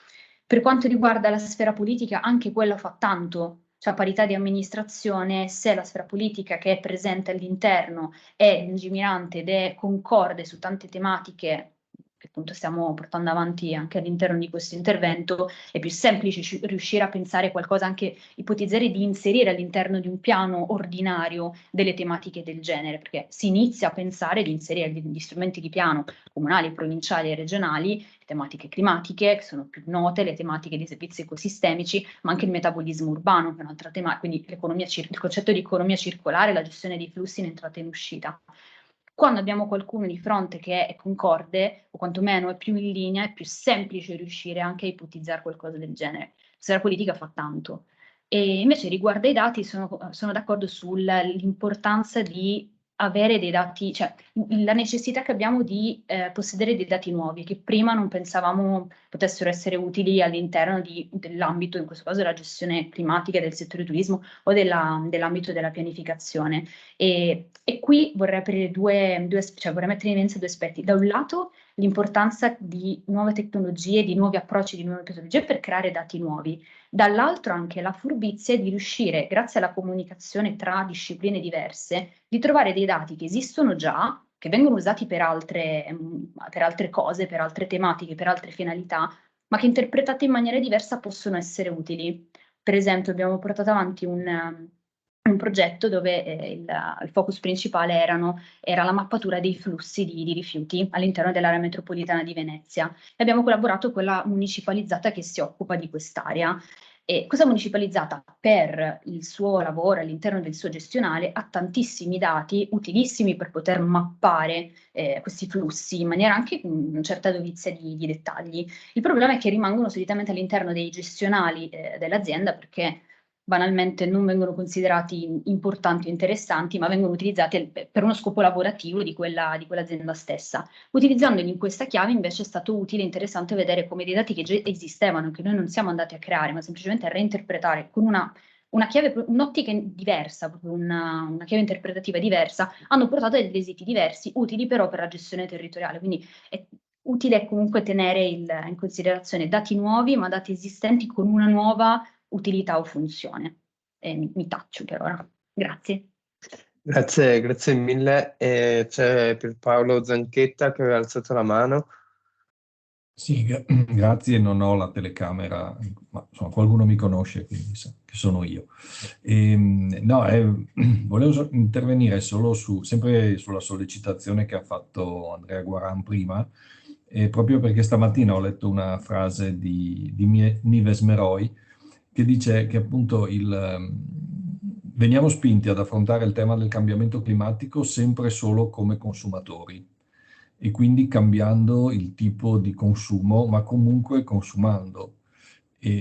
Per quanto riguarda la sfera politica, anche quella fa tanto, cioè a parità di amministrazione, se la sfera politica che è presente all'interno è lungimirante ed è concorde su tante tematiche che appunto stiamo portando avanti anche all'interno di questo intervento, è più semplice riuscire a pensare qualcosa, anche ipotizzare di inserire all'interno di un piano ordinario delle tematiche del genere, perché si inizia a pensare di inserire gli strumenti di piano comunali, provinciali e regionali, tematiche climatiche, che sono più note, le tematiche di servizi ecosistemici, ma anche il metabolismo urbano, che è un'altra tema, quindi il concetto di economia circolare, la gestione dei flussi in entrata e in uscita. Quando abbiamo qualcuno di fronte che è concorde, o quantomeno è più in linea, è più semplice riuscire anche a ipotizzare qualcosa del genere. Se la politica fa tanto. E invece riguardo ai dati sono d'accordo sull'importanza di avere dei dati, cioè la necessità che abbiamo di possedere dei dati nuovi che prima non pensavamo potessero essere utili all'interno dell'ambito, in questo caso della gestione climatica del settore turismo o dell'ambito della pianificazione. E qui vorrei aprire cioè vorrei mettere in evidenza due aspetti. Da un lato l'importanza di nuove tecnologie, di nuovi approcci, di nuove metodologie per creare dati nuovi. Dall'altro anche la furbizia di riuscire, grazie alla comunicazione tra discipline diverse, di trovare dei dati che esistono già, che vengono usati per altre cose, per altre tematiche, per altre finalità, ma che interpretate in maniera diversa possono essere utili. Per esempio abbiamo portato avanti un progetto dove il focus principale era la mappatura dei flussi di rifiuti all'interno dell'area metropolitana di Venezia e abbiamo collaborato con la municipalizzata che si occupa di quest'area. E questa municipalizzata per il suo lavoro all'interno del suo gestionale ha tantissimi dati utilissimi per poter mappare questi flussi in maniera anche con una certa dovizia di dettagli. Il problema è che rimangono solitamente all'interno dei gestionali dell'azienda perché banalmente non vengono considerati importanti o interessanti, ma vengono utilizzati per uno scopo lavorativo di quell'azienda stessa. Utilizzandoli in questa chiave invece è stato utile e interessante vedere come dei dati che già esistevano, che noi non siamo andati a creare, ma semplicemente a reinterpretare con una chiave, un'ottica diversa, proprio una chiave interpretativa diversa, hanno portato a degli esiti diversi, utili però per la gestione territoriale. Quindi è utile comunque tenere in considerazione dati nuovi, ma dati esistenti con una nuova utilità o funzione. Mi taccio per ora. Grazie. Grazie mille. C'è Pierpaolo Zanchetta che aveva alzato la mano. Sì, grazie, non ho la telecamera, ma insomma, qualcuno mi conosce, quindi sa che sono io. Volevo intervenire solo sempre sulla sollecitazione che ha fatto Andrea Guaran prima, proprio perché stamattina ho letto una frase di Nives Meroi che dice che appunto veniamo spinti ad affrontare il tema del cambiamento climatico sempre solo come consumatori e quindi cambiando il tipo di consumo, ma comunque consumando.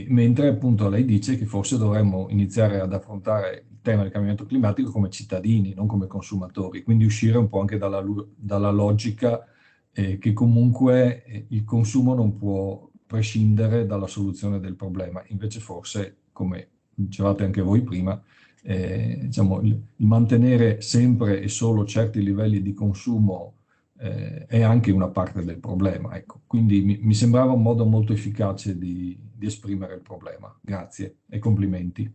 Mentre appunto lei dice che forse dovremmo iniziare ad affrontare il tema del cambiamento climatico come cittadini, non come consumatori, quindi uscire un po' anche dalla logica che comunque il consumo non può prescindere dalla soluzione del problema. Invece forse, come dicevate anche voi prima, diciamo, il mantenere sempre e solo certi livelli di consumo è anche una parte del problema. Ecco. Quindi mi sembrava un modo molto efficace di esprimere il problema. Grazie e complimenti.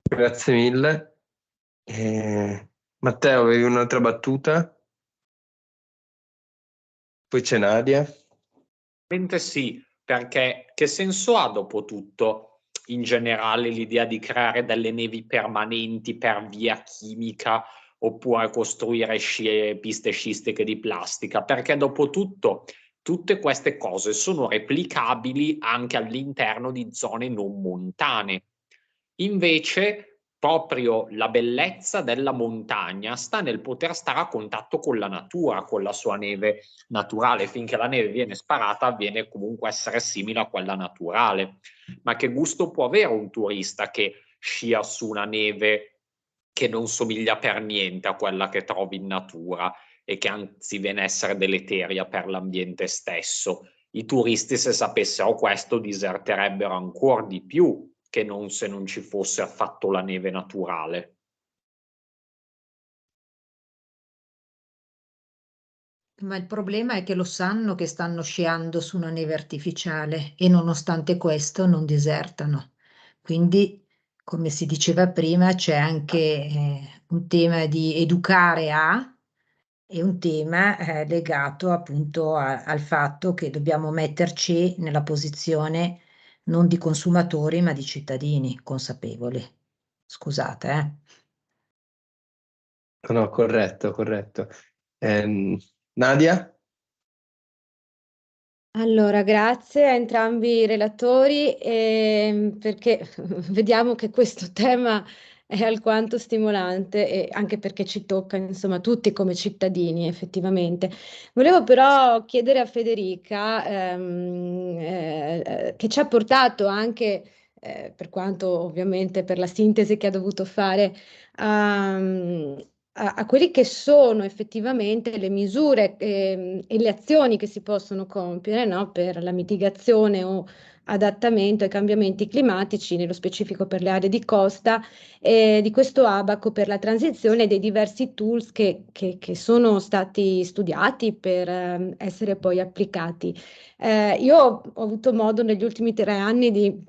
Grazie mille. Matteo, avevi un'altra battuta? Poi c'è Nadia. Sì, perché che senso ha dopo tutto in generale l'idea di creare delle nevi permanenti per via chimica oppure costruire piste sciistiche di plastica? Perché dopo tutto tutte queste cose sono replicabili anche all'interno di zone non montane. Invece proprio la bellezza della montagna sta nel poter stare a contatto con la natura, con la sua neve naturale. Finché la neve viene sparata viene comunque essere simile a quella naturale. Ma che gusto può avere un turista che scia su una neve che non somiglia per niente a quella che trovi in natura e che anzi viene a essere deleteria per l'ambiente stesso? I turisti, se sapessero questo, diserterebbero ancora di più che non se non ci fosse affatto la neve naturale. Ma il problema è che lo sanno che stanno sciando su una neve artificiale e nonostante questo non disertano. Quindi, come si diceva prima, c'è anche un tema di educare e un tema legato appunto al fatto che dobbiamo metterci nella posizione non di consumatori, ma di cittadini consapevoli. Scusate, No, corretto. Nadia? Allora, grazie a entrambi i relatori perché vediamo che questo tema è alquanto stimolante e anche perché ci tocca, insomma, tutti come cittadini, effettivamente. Volevo però chiedere a Federica, che ci ha portato anche per quanto ovviamente per la sintesi che ha dovuto fare, a quelli che sono effettivamente le misure e le azioni che si possono compiere, no, per la mitigazione o adattamento ai cambiamenti climatici, nello specifico per le aree di costa, di questo abaco per la transizione dei diversi tools che sono stati studiati per essere poi applicati. Io ho avuto modo negli ultimi 3 anni di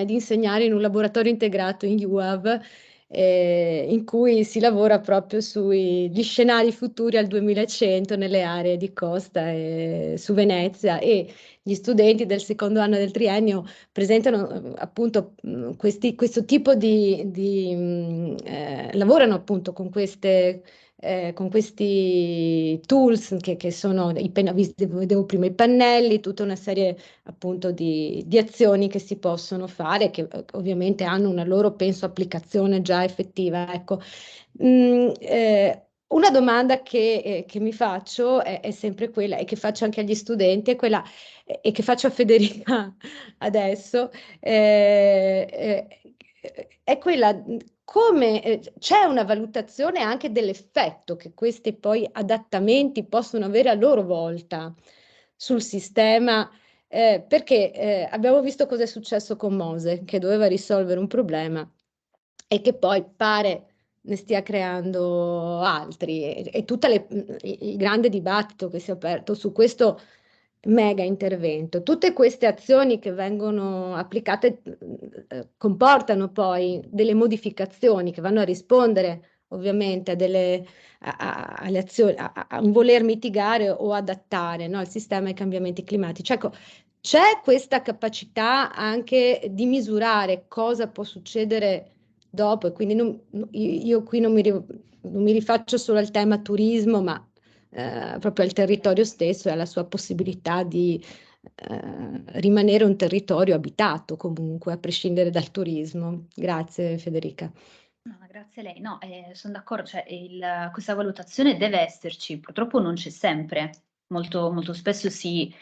insegnare in un laboratorio integrato in UAV, in cui si lavora proprio sugli scenari futuri al 2100 nelle aree di costa su Venezia, e gli studenti del secondo anno del triennio presentano appunto questo tipo lavorano appunto con questi tools che sono vedevo prima i pannelli, tutta una serie appunto di azioni che si possono fare, che ovviamente hanno una loro, penso, applicazione già effettiva. Ecco. Una domanda che mi faccio è sempre quella, e che faccio anche agli studenti, è quella, e che faccio a Federica adesso, è quella: come c'è una valutazione anche dell'effetto che questi poi adattamenti possono avere a loro volta sul sistema, perché abbiamo visto cosa è successo con Mose, che doveva risolvere un problema e che poi pare ne stia creando altri, e tutto il grande dibattito che si è aperto su questo mega intervento. Tutte queste azioni che vengono applicate comportano poi delle modificazioni che vanno a rispondere ovviamente alle azioni, a un voler mitigare o adattare, no, il sistema ai cambiamenti climatici. Ecco, c'è questa capacità anche di misurare cosa può succedere dopo, e quindi io qui non mi rifaccio solo al tema turismo, ma proprio al territorio stesso e alla sua possibilità di rimanere un territorio abitato comunque, a prescindere dal turismo. Grazie Federica. No, grazie a lei. No, sono d'accordo, cioè questa valutazione deve esserci, purtroppo non c'è sempre. Molto, molto spesso si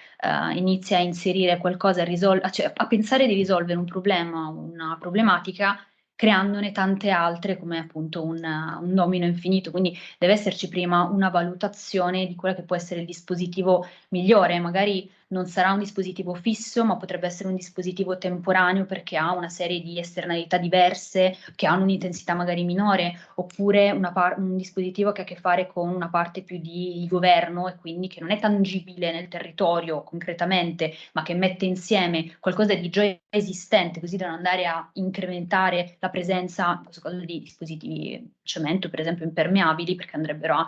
inizia a inserire qualcosa, cioè a pensare di risolvere un problema, una problematica, creandone tante altre come appunto un domino infinito. Quindi deve esserci prima una valutazione di quello che può essere il dispositivo migliore. Magari non sarà un dispositivo fisso, ma potrebbe essere un dispositivo temporaneo perché ha una serie di esternalità diverse, che hanno un'intensità magari minore, oppure un dispositivo che ha a che fare con una parte più di governo e quindi che non è tangibile nel territorio concretamente, ma che mette insieme qualcosa di già esistente, così da non andare a incrementare la presenza, in questo caso, di dispositivi cemento, per esempio impermeabili, perché andrebbero a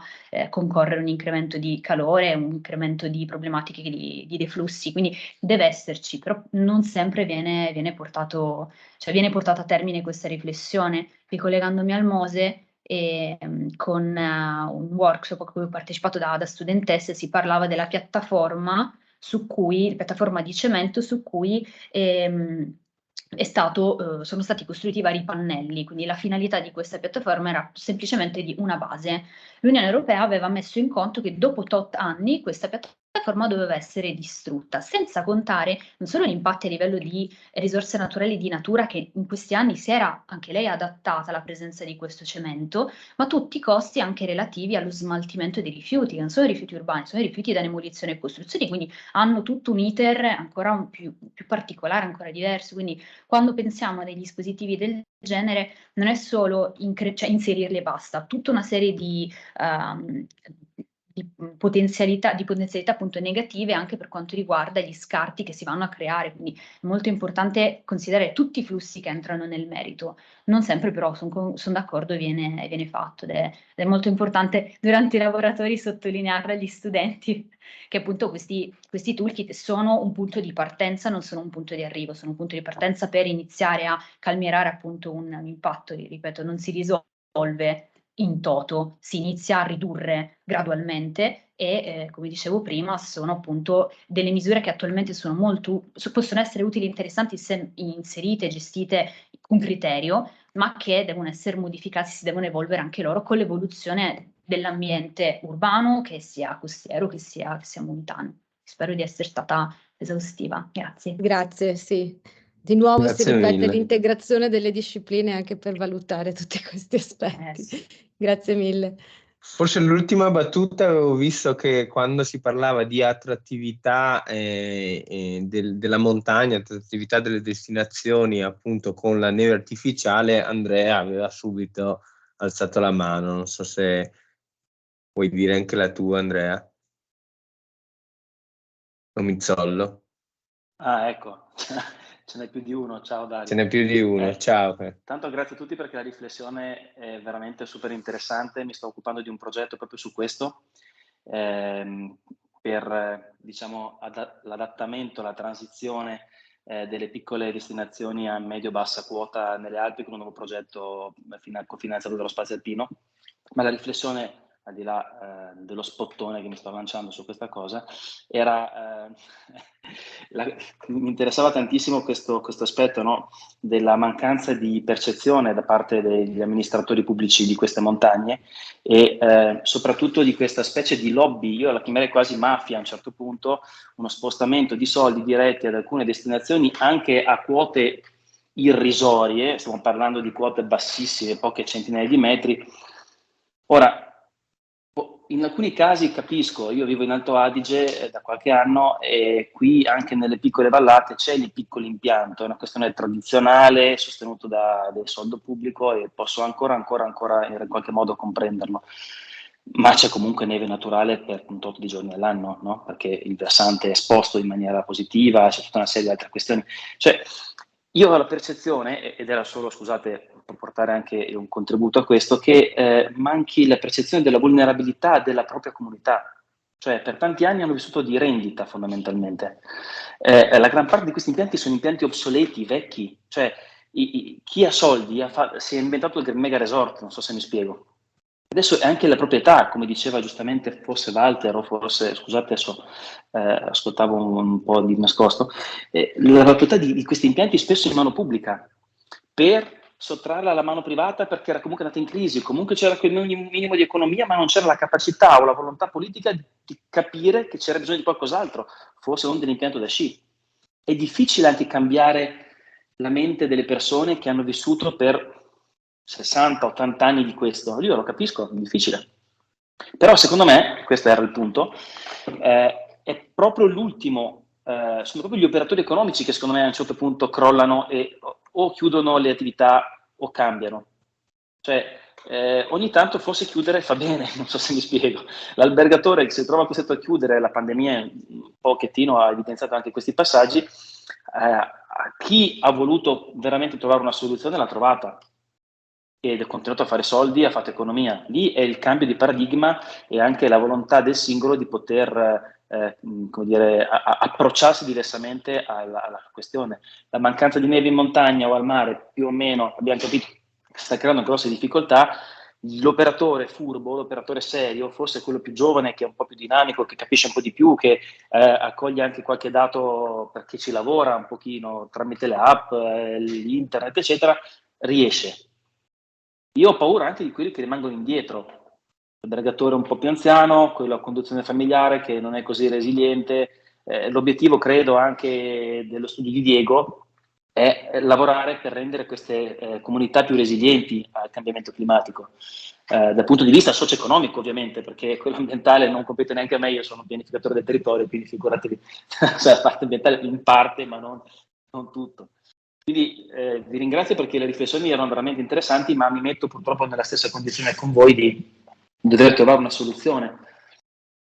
concorrere un incremento di calore, un incremento di problematiche di deflussi, quindi deve esserci, però non sempre viene portata a termine questa riflessione. Ricollegandomi al Mose, con un workshop a cui ho partecipato da studentesse, si parlava della piattaforma di cemento su cui sono stati costruiti vari pannelli, quindi la finalità di questa piattaforma era semplicemente di una base. L'Unione Europea aveva messo in conto che dopo tot anni questa piattaforma doveva essere distrutta, senza contare non solo gli impatti a livello di risorse naturali di natura, che in questi anni si era anche lei adattata alla presenza di questo cemento, ma tutti i costi anche relativi allo smaltimento dei rifiuti, che non sono rifiuti urbani, sono rifiuti da demolizione e costruzioni, quindi hanno tutto un iter ancora più particolare, ancora diverso. Quindi quando pensiamo a dei dispositivi del genere non è solo inserirli e basta, tutta una serie di potenzialità appunto negative anche per quanto riguarda gli scarti che si vanno a creare, quindi è molto importante considerare tutti i flussi che entrano nel merito. Non sempre però sono d'accordo viene fatto, ed è molto importante durante i laboratori sottolineare agli studenti che appunto questi toolkit sono un punto di partenza, non sono un punto di arrivo, sono un punto di partenza per iniziare a calmierare appunto un impatto, ripeto, non si risolve in toto, si inizia a ridurre gradualmente e come dicevo prima sono appunto delle misure che attualmente possono essere utili e interessanti se inserite, gestite con criterio, ma che devono essere modificati, si devono evolvere anche loro con l'evoluzione dell'ambiente urbano, che sia costiero, che sia montano. Spero di essere stata esaustiva. Grazie. Grazie, sì. Di nuovo si Grazie ripete mille. l'integrazione delle discipline anche per valutare tutti questi aspetti. Sì. Grazie mille. Forse l'ultima battuta avevo visto che quando si parlava di attrattività della montagna, attrattività delle destinazioni appunto con la neve artificiale, Andrea aveva subito alzato la mano. Non so se vuoi dire anche la tua, Andrea. O Mizzollo. Ah, ecco, ce n'è più di uno. Ciao Dario. Ce n'è più di uno, ciao. Tanto grazie a tutti perché la riflessione è veramente super interessante. Mi sto occupando di un progetto proprio su questo, per diciamo, l'adattamento, la transizione delle piccole destinazioni a medio-bassa quota nelle Alpi con un nuovo progetto cofinanziato dallo Spazio Alpino. Ma la riflessione, al di là dello spottone che mi sto lanciando su questa cosa, era mi interessava tantissimo questo aspetto, no? Della mancanza di percezione da parte degli amministratori pubblici di queste montagne e soprattutto di questa specie di lobby, io la chiamerei quasi mafia a un certo punto, uno spostamento di soldi diretti ad alcune destinazioni anche a quote irrisorie, stiamo parlando di quote bassissime, poche centinaia di metri. Ora, in alcuni casi capisco, io vivo in Alto Adige da qualche anno e qui anche nelle piccole vallate c'è il piccolo impianto, è una questione tradizionale, sostenuto del soldo pubblico e posso ancora in qualche modo comprenderlo. Ma c'è comunque neve naturale per un tot di giorni all'anno, no? Perché il versante è esposto in maniera positiva, c'è tutta una serie di altre questioni. Cioè, io ho la percezione, ed era solo, scusate, per portare anche un contributo a questo, che manchi la percezione della vulnerabilità della propria comunità. Cioè, per tanti anni hanno vissuto di rendita, fondamentalmente. La gran parte di questi impianti sono impianti obsoleti, vecchi. Cioè, chi ha soldi si è inventato il mega resort, non so se mi spiego. Adesso è anche la proprietà, come diceva giustamente forse Walter, o forse, scusate, adesso ascoltavo un po' di nascosto, la proprietà di questi impianti spesso in mano pubblica, per sottrarla alla mano privata perché era comunque andata in crisi, comunque c'era quel minimo di economia, ma non c'era la capacità o la volontà politica di capire che c'era bisogno di qualcos'altro, forse non dell'impianto da sci. È difficile anche cambiare la mente delle persone che hanno vissuto per 60-80 anni di questo. Io lo capisco, è difficile. Però secondo me, questo era il punto, è proprio l'ultimo, sono proprio gli operatori economici che secondo me a un certo punto crollano e o chiudono le attività o cambiano. Cioè, ogni tanto forse chiudere fa bene, non so se mi spiego. L'albergatore che si trova costretto a chiudere, la pandemia un pochettino ha evidenziato anche questi passaggi, chi ha voluto veramente trovare una soluzione l'ha trovata ed è continuato a fare soldi, ha fatto economia. Lì è il cambio di paradigma e anche la volontà del singolo di poter come dire, approcciarsi diversamente alla questione. La mancanza di neve in montagna o al mare, più o meno, abbiamo capito, sta creando grosse difficoltà. L'operatore furbo, l'operatore serio, forse quello più giovane, che è un po' più dinamico, che capisce un po' di più, che accoglie anche qualche dato perché ci lavora un pochino tramite le app, l'internet, eccetera, riesce. Io ho paura anche di quelli che rimangono indietro, l'albergatore un po' più anziano, quello a conduzione familiare che non è così resiliente. L'obiettivo, credo, anche dello studio di Diego è lavorare per rendere queste comunità più resilienti al cambiamento climatico. Dal punto di vista socio-economico, ovviamente, perché quello ambientale non compete neanche a me, io sono pianificatore del territorio, quindi figuratevi, la parte ambientale in parte, ma non tutto. Quindi vi ringrazio perché le riflessioni erano veramente interessanti, ma mi metto purtroppo nella stessa condizione con voi di dover trovare una soluzione.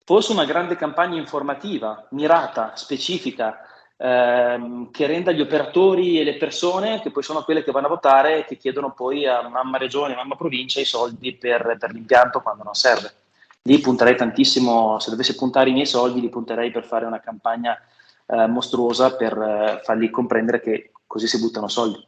Forse una grande campagna informativa, mirata, specifica, che renda gli operatori e le persone, che poi sono quelle che vanno a votare, che chiedono poi a mamma regione, mamma provincia i soldi per l'impianto quando non serve. Lì punterei tantissimo, se dovessi puntare i miei soldi, li punterei per fare una campagna mostruosa per fargli comprendere che così si buttano soldi.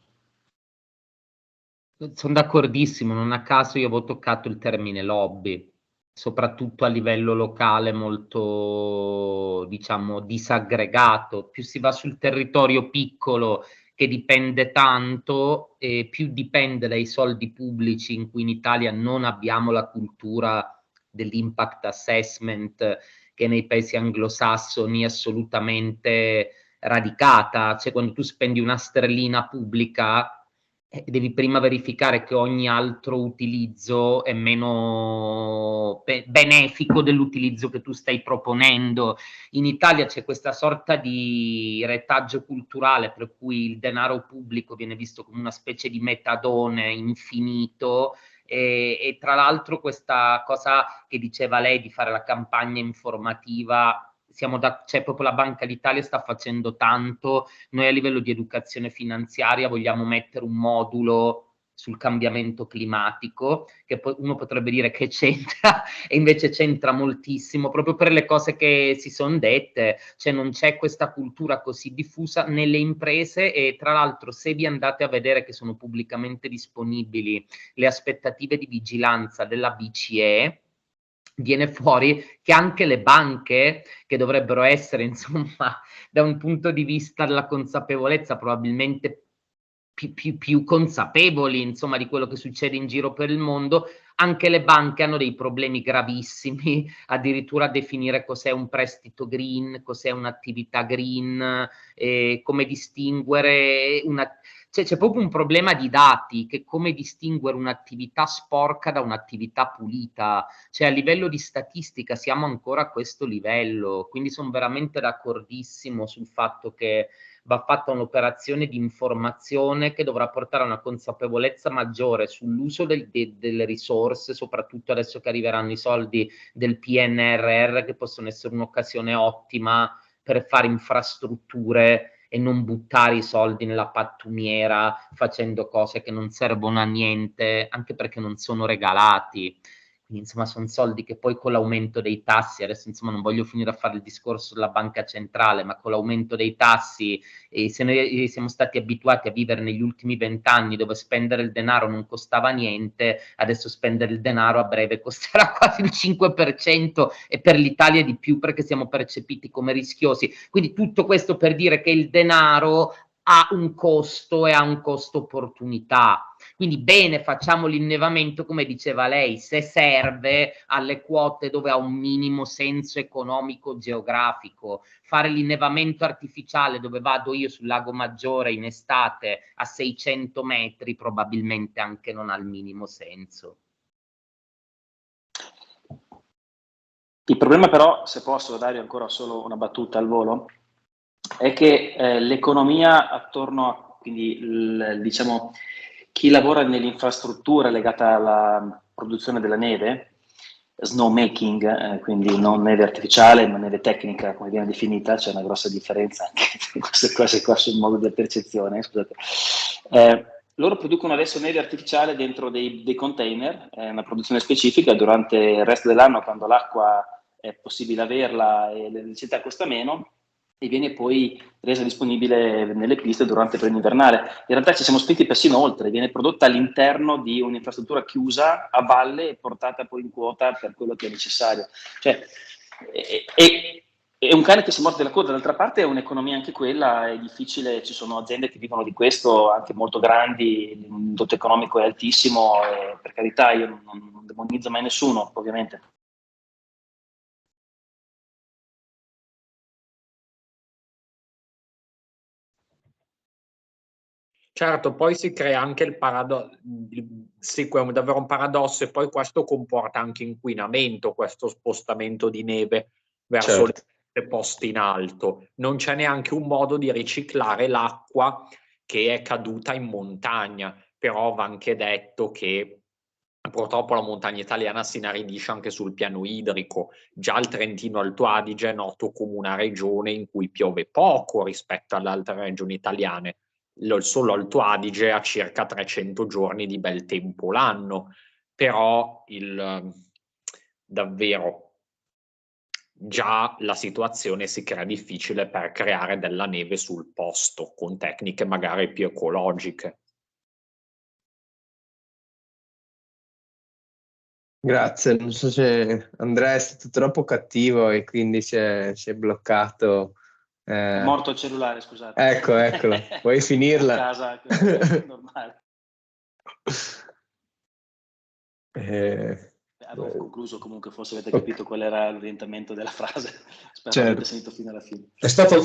Sono d'accordissimo, non a caso io avevo toccato il termine lobby, soprattutto a livello locale molto, diciamo, disaggregato. Più si va sul territorio piccolo che dipende tanto, e più dipende dai soldi pubblici, in cui in Italia non abbiamo la cultura dell'impact assessment che nei paesi anglosassoni assolutamente radicata, cioè quando tu spendi una sterlina pubblica devi prima verificare che ogni altro utilizzo è meno benefico dell'utilizzo che tu stai proponendo. In Italia c'è questa sorta di retaggio culturale per cui il denaro pubblico viene visto come una specie di metadone infinito, e tra l'altro questa cosa che diceva lei di fare la campagna informativa, cioè proprio la Banca d'Italia sta facendo tanto. Noi a livello di educazione finanziaria vogliamo mettere un modulo sul cambiamento climatico, che poi uno potrebbe dire che c'entra, e invece c'entra moltissimo, proprio per le cose che si sono dette, cioè non c'è questa cultura così diffusa nelle imprese, e tra l'altro se vi andate a vedere che sono pubblicamente disponibili le aspettative di vigilanza della BCE, viene fuori che anche le banche, che dovrebbero essere, insomma, da un punto di vista della consapevolezza probabilmente più consapevoli, insomma, di quello che succede in giro per il mondo, anche le banche hanno dei problemi gravissimi, addirittura a definire cos'è un prestito green, cos'è un'attività green, come distinguere cioè c'è proprio un problema di dati, che come distinguere un'attività sporca da un'attività pulita, cioè a livello di statistica siamo ancora a questo livello, quindi sono veramente d'accordissimo sul fatto che va fatta un'operazione di informazione che dovrà portare a una consapevolezza maggiore sull'uso delle risorse, soprattutto adesso che arriveranno i soldi del PNRR, che possono essere un'occasione ottima per fare infrastrutture e non buttare i soldi nella pattumiera facendo cose che non servono a niente, anche perché non sono regalati. Quindi insomma sono soldi che poi con l'aumento dei tassi, adesso insomma non voglio finire a fare il discorso della banca centrale, ma con l'aumento dei tassi, se noi siamo stati abituati a vivere negli ultimi 20 anni dove spendere il denaro non costava niente, adesso spendere il denaro a breve costerà quasi il 5%, e per l'Italia di più, perché siamo percepiti come rischiosi. Quindi tutto questo per dire che il denaro ha un costo e ha un costo opportunità. Quindi bene, facciamo l'innevamento, come diceva lei, se serve alle quote dove ha un minimo senso economico geografico. Fare l'innevamento artificiale dove vado io sul Lago Maggiore in estate a 600 metri probabilmente anche non ha il minimo senso. Il problema però, se posso dare ancora solo una battuta al volo, è che l'economia attorno a, quindi diciamo, chi lavora nell'infrastruttura legata alla produzione della neve, snowmaking, quindi non neve artificiale ma neve tecnica come viene definita, c'è una grossa differenza anche in queste cose qua sul modo di percezione, scusate. Loro producono adesso neve artificiale dentro dei container, è una produzione specifica. Durante il resto dell'anno, quando l'acqua è possibile averla e l'elettricità costa meno, e viene poi resa disponibile nelle piste durante il periodo invernale. In realtà ci siamo spinti persino oltre, viene prodotta all'interno di un'infrastruttura chiusa a valle e portata poi in quota per quello che è necessario. Cioè, è un cane che si morde la coda. D'altra parte è un'economia anche quella, è difficile, ci sono aziende che vivono di questo, anche molto grandi, l'indotto economico è altissimo, e per carità io non demonizzo mai nessuno, ovviamente. Certo, poi si crea anche il paradosso, sì, è davvero un paradosso, e poi questo comporta anche inquinamento, questo spostamento di neve verso le posti in alto. Non c'è neanche un modo di riciclare l'acqua che è caduta in montagna, però va anche detto che purtroppo la montagna italiana si inaridisce anche sul piano idrico. Già il Trentino Alto Adige è noto come una regione in cui piove poco rispetto alle altre regioni italiane. Solo Alto Adige ha circa 300 giorni di bel tempo l'anno, però davvero già la situazione si crea difficile per creare della neve sul posto, con tecniche magari più ecologiche. Grazie, non so se Andrea è stato troppo cattivo e quindi si è bloccato. È morto il cellulare, scusate. Eccolo, vuoi finirla? A casa, è normale. Avevo concluso comunque, forse avete capito qual era l'orientamento della frase. Spero che avete sentito fino alla fine. È stato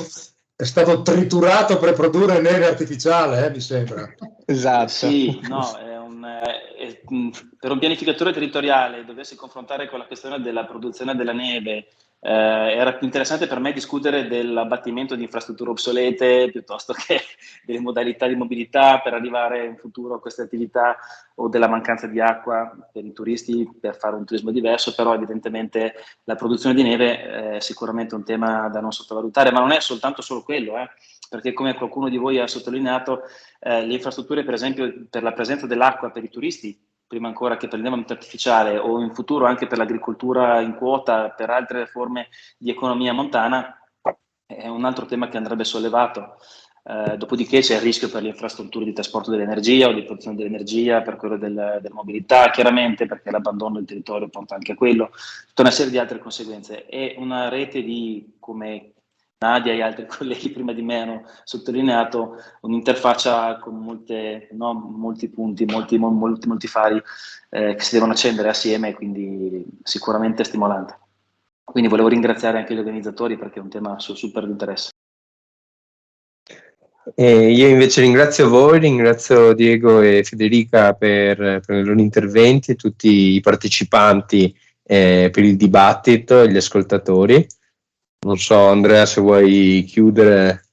È stato triturato per produrre neve artificiale, mi sembra. Esatto. Sì, no, per un pianificatore territoriale doversi confrontare con la questione della produzione della neve, era più interessante per me discutere dell'abbattimento di infrastrutture obsolete piuttosto che delle modalità di mobilità per arrivare in futuro a queste attività, o della mancanza di acqua per i turisti per fare un turismo diverso. Però evidentemente la produzione di neve è sicuramente un tema da non sottovalutare, ma non è soltanto solo quello, perché come qualcuno di voi ha sottolineato, le infrastrutture per esempio per la presenza dell'acqua per i turisti, prima ancora che per l'allevamento artificiale, o in futuro anche per l'agricoltura in quota, per altre forme di economia montana, è un altro tema che andrebbe sollevato. Dopodiché c'è il rischio per le infrastrutture di trasporto dell'energia o di produzione dell'energia, per quello della mobilità, chiaramente, perché l'abbandono del territorio porta anche a quello, tutta una serie di altre conseguenze. E una rete di, come Nadia e altri colleghi prima di me hanno sottolineato, un'interfaccia con molti punti, molti fari che si devono accendere assieme, quindi sicuramente stimolante. Quindi volevo ringraziare anche gli organizzatori, perché è un tema super di interesse. Io invece ringrazio voi, ringrazio Diego e Federica per i loro interventi, e tutti i partecipanti per il dibattito e gli ascoltatori. Non so, Andrea, se vuoi chiudere.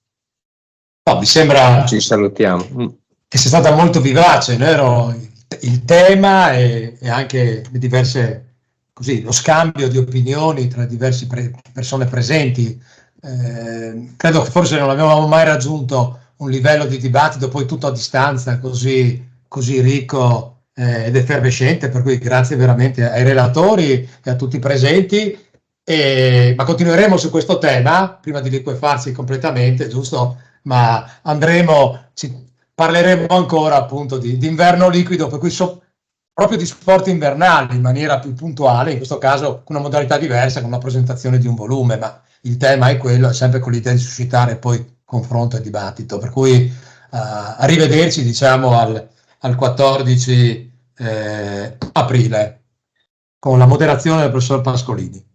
No, mi sembra ci salutiamo. Che sia stata molto vivace, no? Il tema e anche le diverse, così, lo scambio di opinioni tra diverse persone presenti. Credo che forse non avevamo mai raggiunto un livello di dibattito poi tutto a distanza così ricco ed effervescente, per cui grazie veramente ai relatori e a tutti i presenti. Ma continueremo su questo tema prima di liquefarsi completamente, giusto? Ma parleremo ancora appunto di inverno liquido, per cui proprio di sport invernali in maniera più puntuale, in questo caso con una modalità diversa, con la presentazione di un volume, ma il tema è quello, è sempre con l'idea di suscitare poi confronto e dibattito, per cui arrivederci, diciamo, al 14 aprile con la moderazione del professor Pascolini.